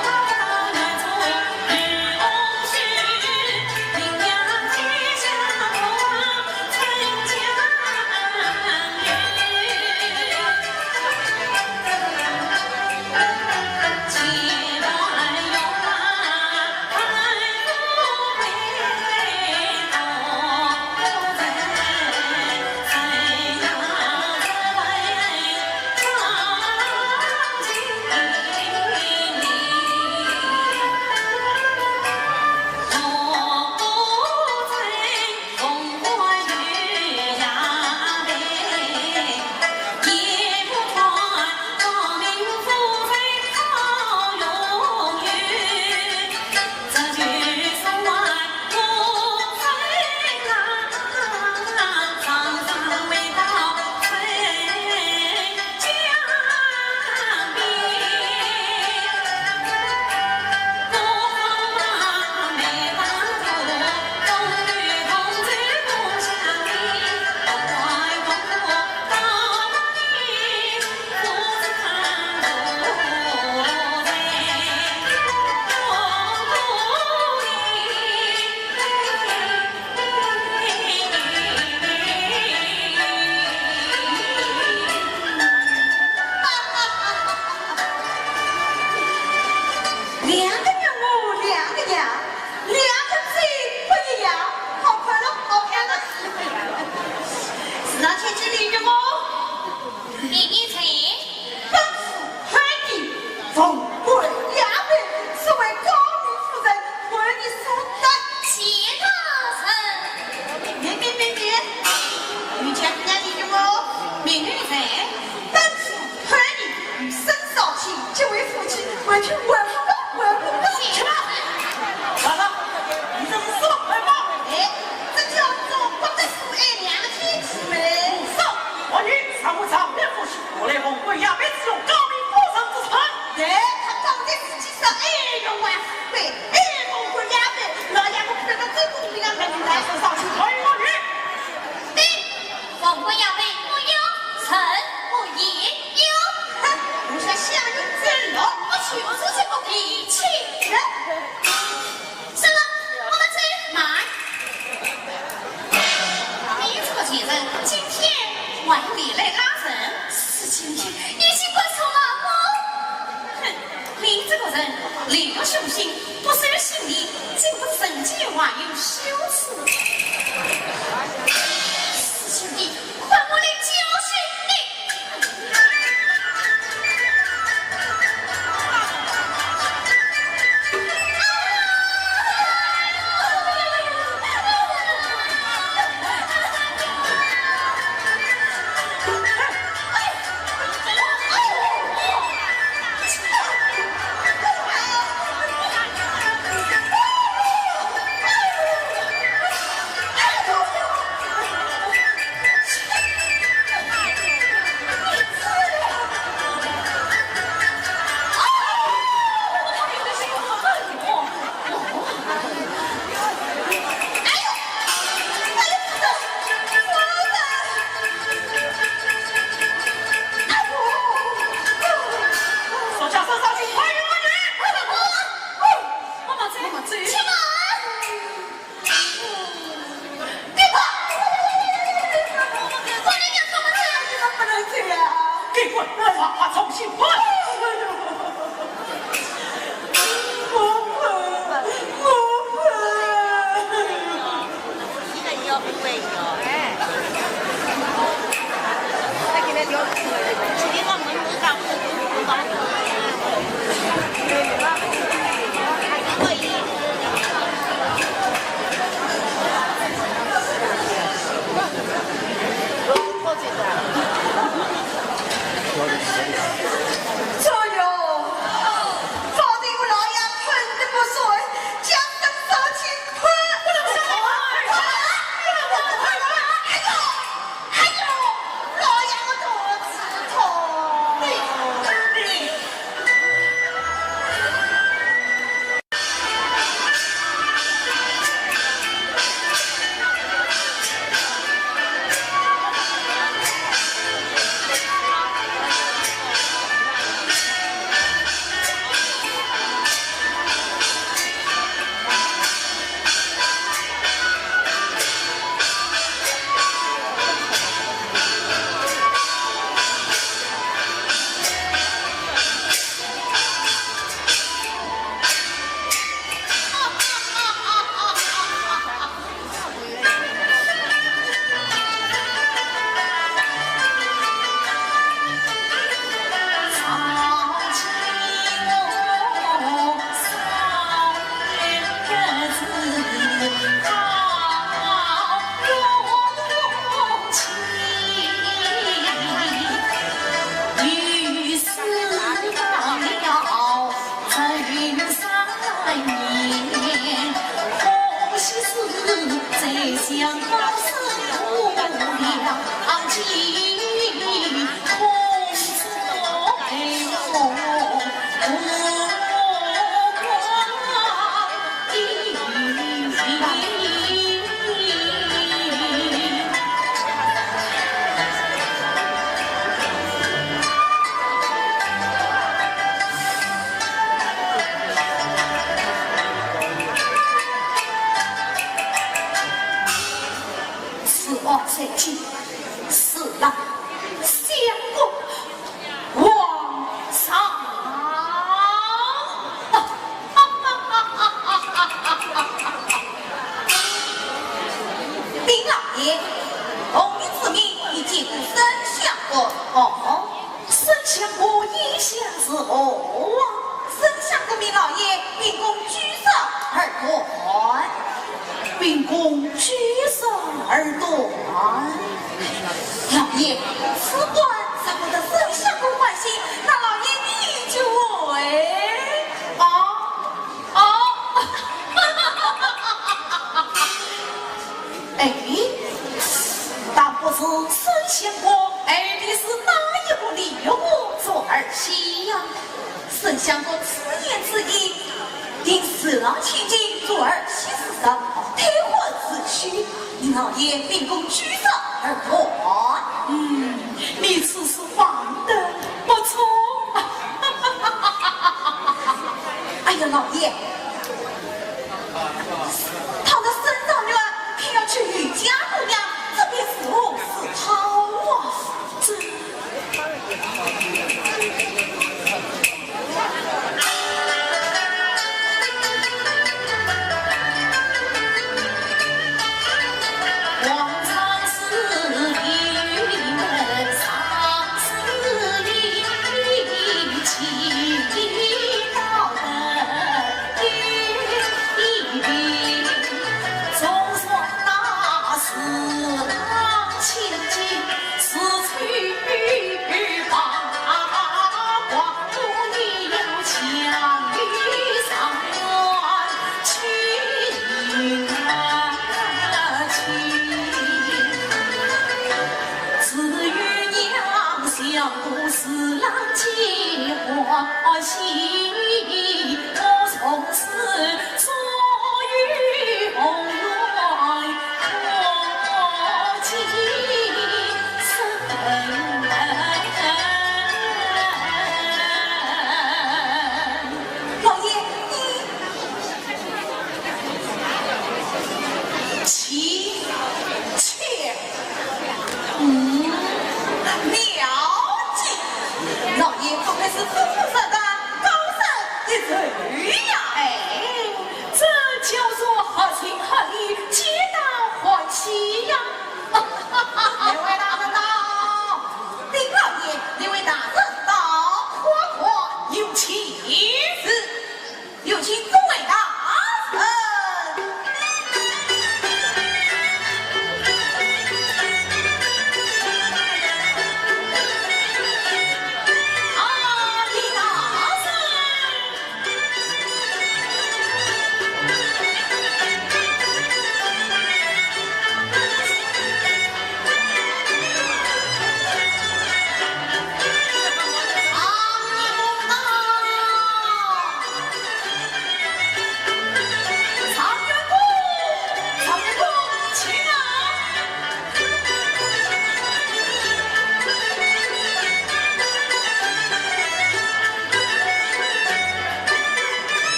雄心，不是心里，竟不生计，还有羞耻。四兄弟，快我来教训你！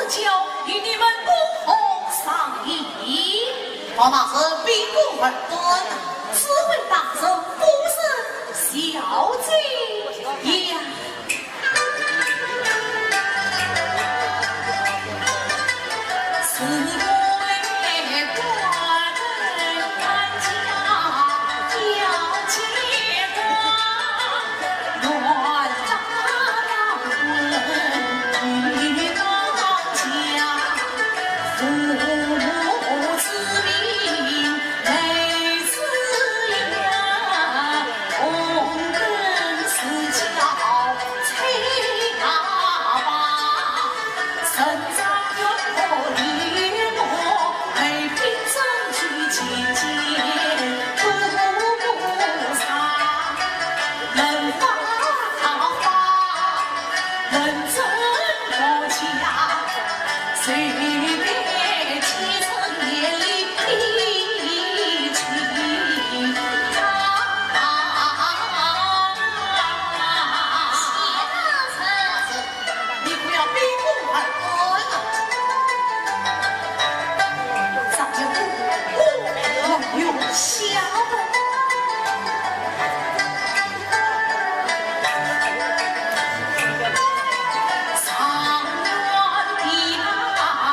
就与你们不同商议。我那是比古而敦，此位大人不是小姐呀。是我来官人看家要结果，乱扎了婚与当家，父母之命累子呀，红灯是叫催大吧，身上有礼落，陪平生去觐见菩萨，人发桃花，人真我家，随便几层眼里一去你不要比古而敦。咱们我有下文。长远的岸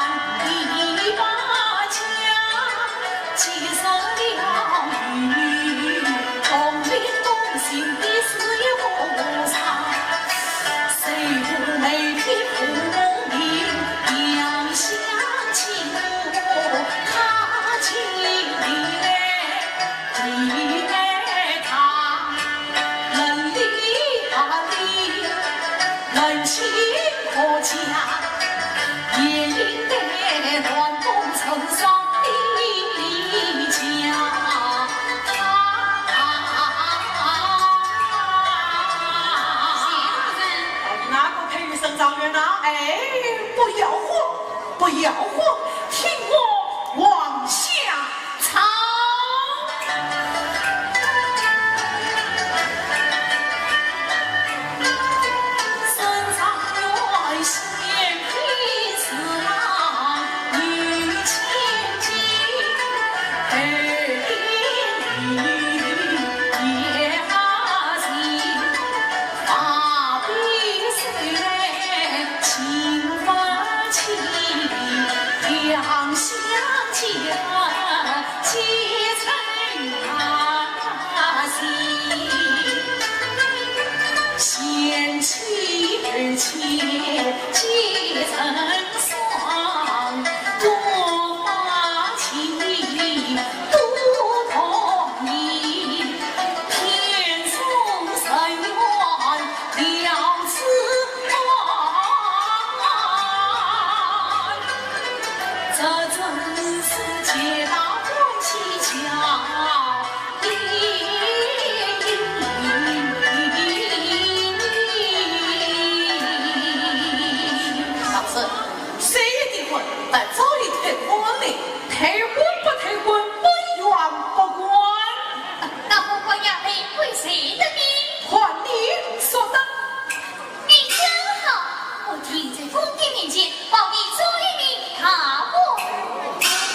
第八家，寄生了雨，东里东行的水和沙，谁不媒体不明，两相亲我他情理来他，人理他理。人情可嘉，也应得乱动成双的家。哪个培育生状元呢？哎，不要慌，不要慌，听我往下操！身上原先披丝郎，女千金，儿女也哈心，发鬓虽然情发起，两相结结成他心。贤妻儿妾结成双，多发情理都同意，天送神愿了此欢，这真是皆大欢喜巧。老师，谁的婚在早已退婚的？退婚不退婚，不冤不管，那不管衙内为谁的命？换你说的。你真好，我听在公爹面前保你做一名大官。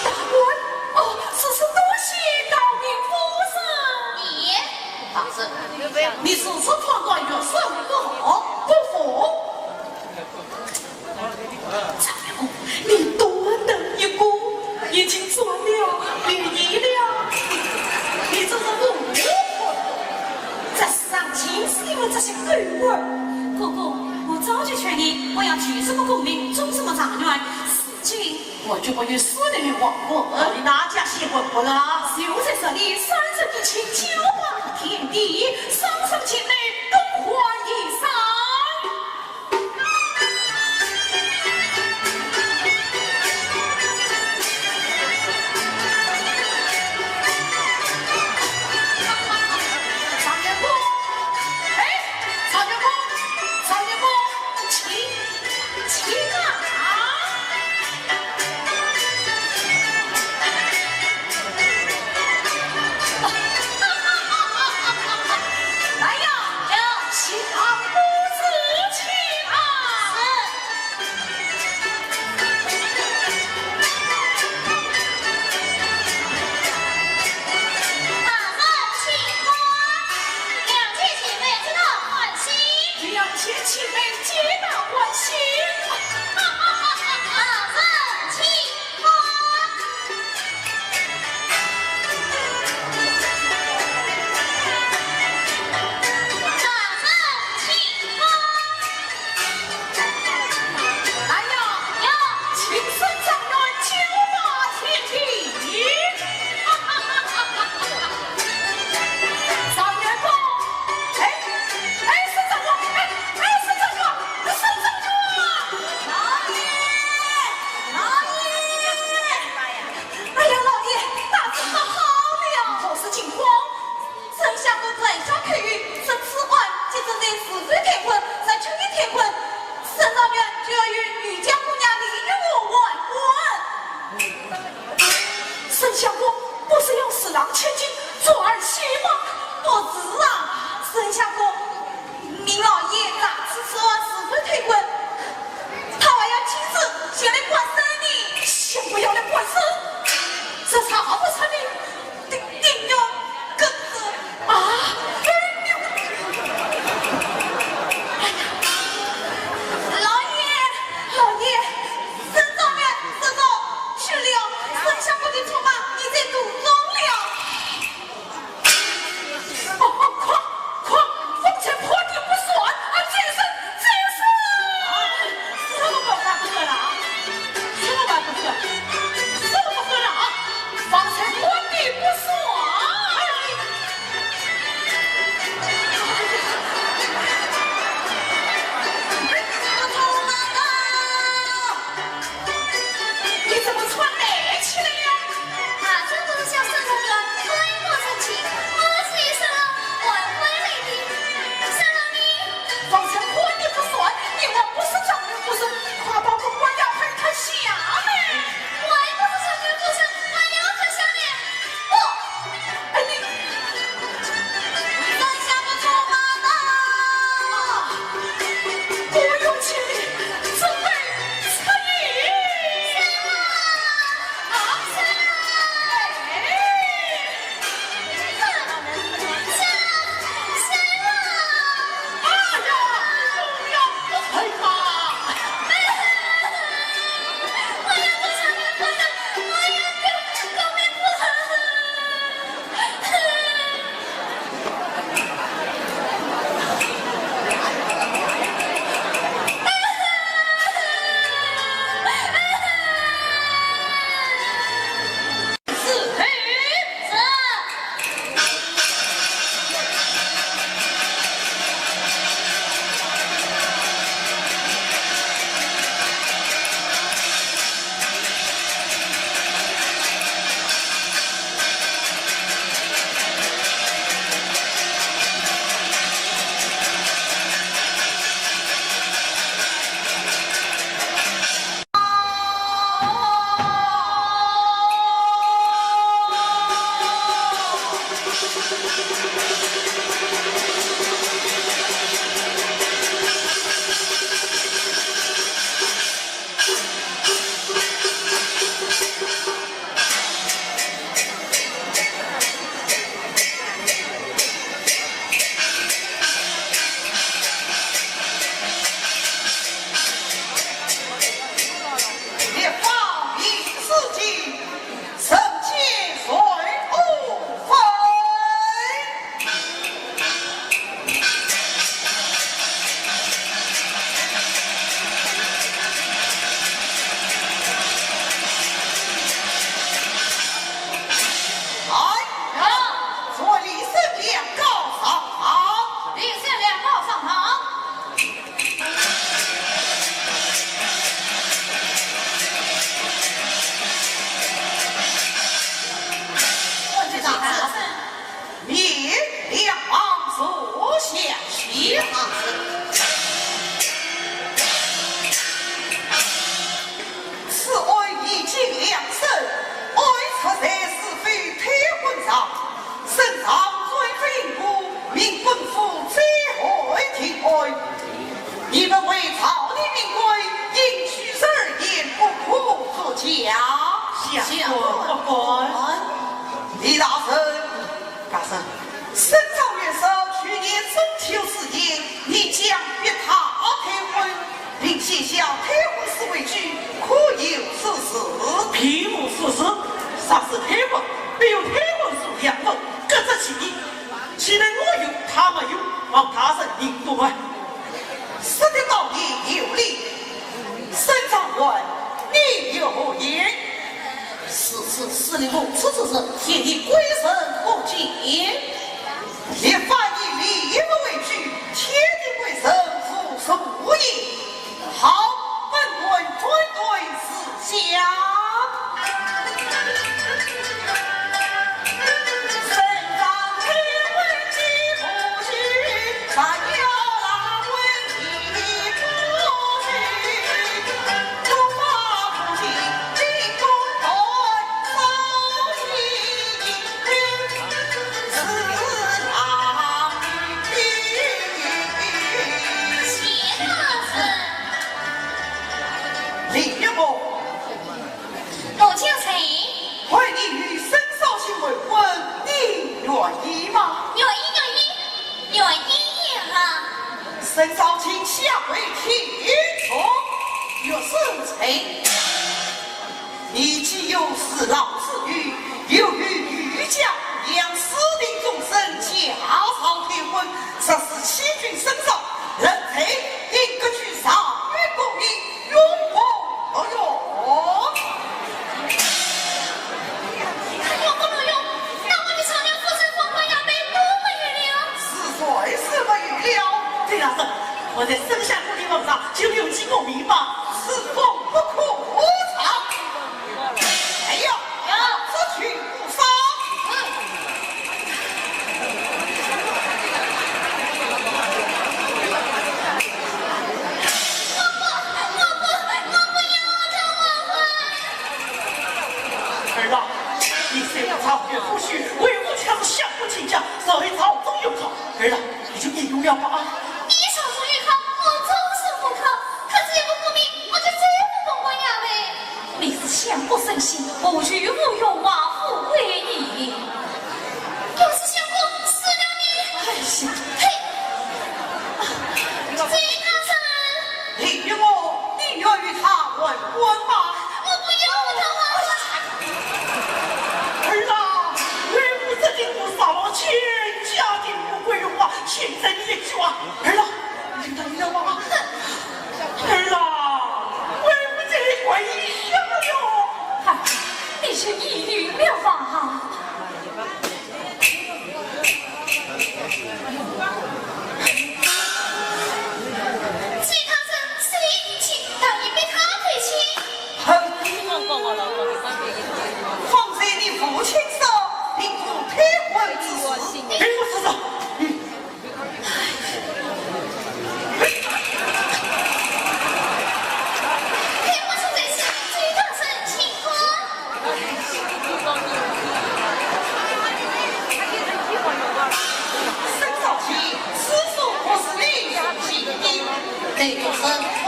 大官，哦，此事多谢高明夫人。你老师，你此次判断有甚何？不服。你多等一顾，已经做了礼仪了。你这是误会，这上情是因为这些鬼味儿。哥哥，我早就劝你不要举什么功名，中什么状元，事情我就不与私人往来。你哪家结婚婚啊？就在这里三人一起九霸天地，上上前来更换衣裳。常元公，哎，常元公，常元公，请啊！死郎千金，做儿希望。不知啊，生下过明老爷哪次说十分推滚，他还要亲自前来管生你，先不要来管事，这查不成的，定要跟着啊！老爷，身上面这种去了，生下过的出马已在肚中了。快，风尘破地不算啊！健身！什么办不得了啊？什么办不得？什么不得了啊？风尘破地不算。你怎么穿累起来了？啊，这不是向圣公园推过成亲，我是一生晚归来的。圣老你，风尘破地不算，你我不是丈人不是，快把公官要派他下面。我也不是丈人不是，我要他下面。不，哎你，咱下不出马的。不用气力，准备测验。啊！哎呀，列方以四季，圣洁水无分。来，做李圣亮告上堂。李县两告上堂。你两王所向虚行，此为已经两胜，为出在是非推婚上，身上罪非因故，命官府追回庭会。你们为朝的命规，应许十二言不可作假。相国不管。李大人，大人，沈朝元首去年中秋时节，你将逼他退婚，并写下退婚时为据，可有此事？批无此事，啥是退婚？没有退婚属两份，各执其意。岂能我有他没有，望他人应不问？说的道理有理，沈朝元，你有何言？是你如此之事，天地鬼神不解。也反以礼而为据，天地鬼神复属无也。好，本官专对此下。身上天文既不虚，但要拿文体不虚。中华不敬，立功断，扫地有是老子语，由于御将将私定终身，家常天婚，实是欺君深造，人才应该去上与共鸣，永不能用。用不能用？那我的长娘夫人黄花衙门多没有了。是谁是没有了？对了，我在生下过的网上就有几个迷茫，是否不可长？哎呀，这去不发。儿啊，你虽不超越夫婿，为我却是相夫亲家，所以朝中有靠。儿啊，你就应用了吧啊！你朝中有靠，我终身不靠。可是也不顾命，我就再不黄花衙门。你是相不胜心，不许无用瓦夫为你。要是相公死了你，哎呀，嘿，这他生，你与我，你愿与他为婚吗？我不要他黄花。儿啊，为母这金不撒往前，家庭不归荣啊！现在你也去啊！儿啊，你听到你了吗？儿啊，为母这里跪下了。嗨，你是一女了吧？这他生谁定亲，当然被他配亲。哼！放在你父亲手，并无退婚之事。给我知道。陪我出这事，最大声情况。沈少卿，此属不是你所起的，得有生婚。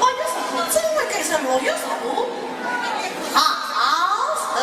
我有什么真会改成若有所无？好生。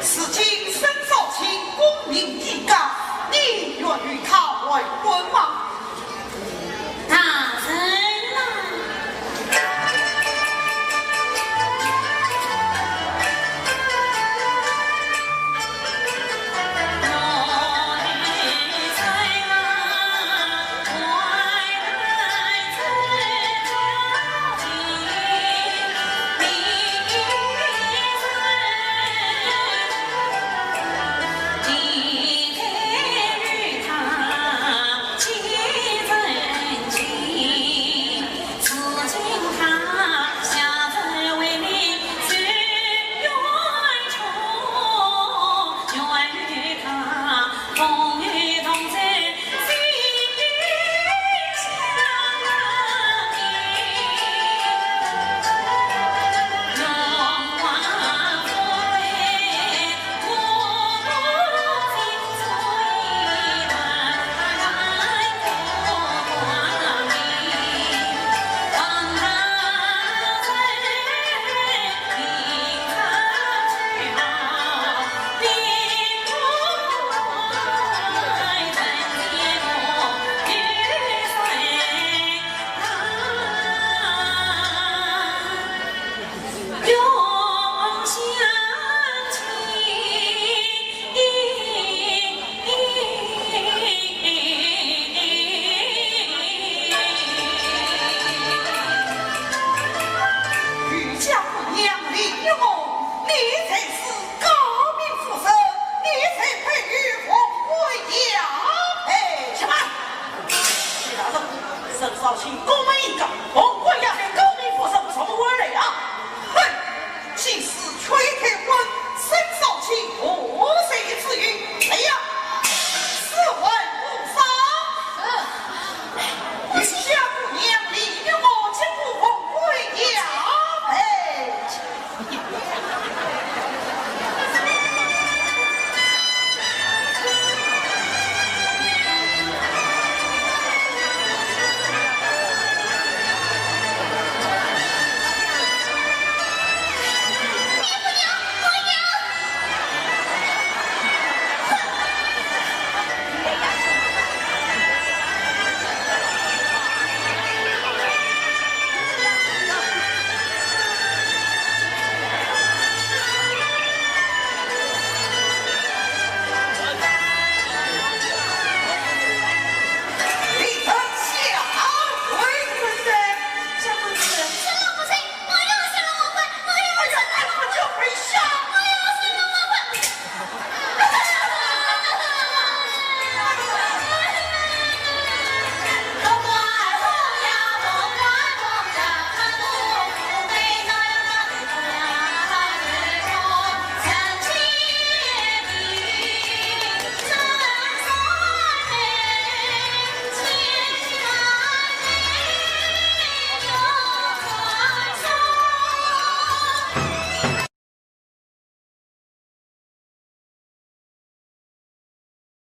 此今沈少卿功名已高，你愿与他为婚吗？